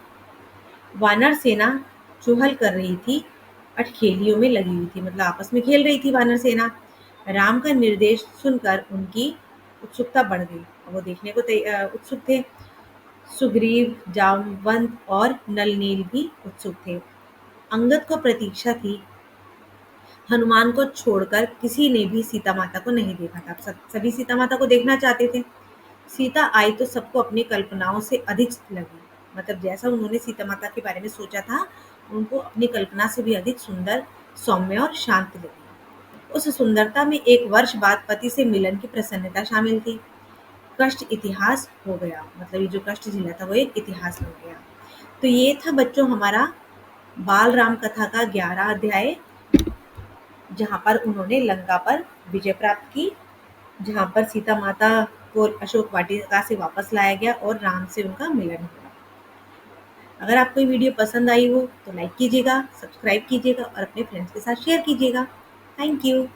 वानर सेना चुहल कर रही थी, अठखेलियों में लगी हुई थी, मतलब आपस में खेल रही थी वानर सेना। राम का निर्देश सुनकर उनकी उत्सुकता बढ़ गई, वो देखने को उत्सुक थे। सुग्रीव, जामवंत और नलनील भी उत्सुक थे। अंगद को प्रतीक्षा थी। हनुमान को छोड़कर किसी ने भी सीता माता को नहीं देखा था। सभी सीता माता को देखना चाहते थे। सीता आई तो सबको अपनी कल्पनाओं से अधिक लगी। मतलब जैसा उन्होंने सीता माता के बारे में सोचा था, उनको अपनी कल्पना से भी अधिक सुंदर, सौम्य और शांत लगी। उस सुंदरता में एक वर्ष बाद पति से मिलन की प्रसन्नता शामिल थी। कष्ट इतिहास हो गया, मतलब ये जो कष्ट झेला था वो एक इतिहास हो गया। तो ये था बच्चों हमारा बाल राम कथा का 11 अध्याय, जहाँ पर उन्होंने लंका पर विजय प्राप्त की, जहाँ पर सीता माता को अशोक वाटिका से वापस लाया गया और राम से उनका मिलन हुआ। अगर आपको ये वीडियो पसंद आई हो तो लाइक कीजिएगा, सब्सक्राइब कीजिएगा और अपने फ्रेंड्स के साथ शेयर कीजिएगा। Thank you.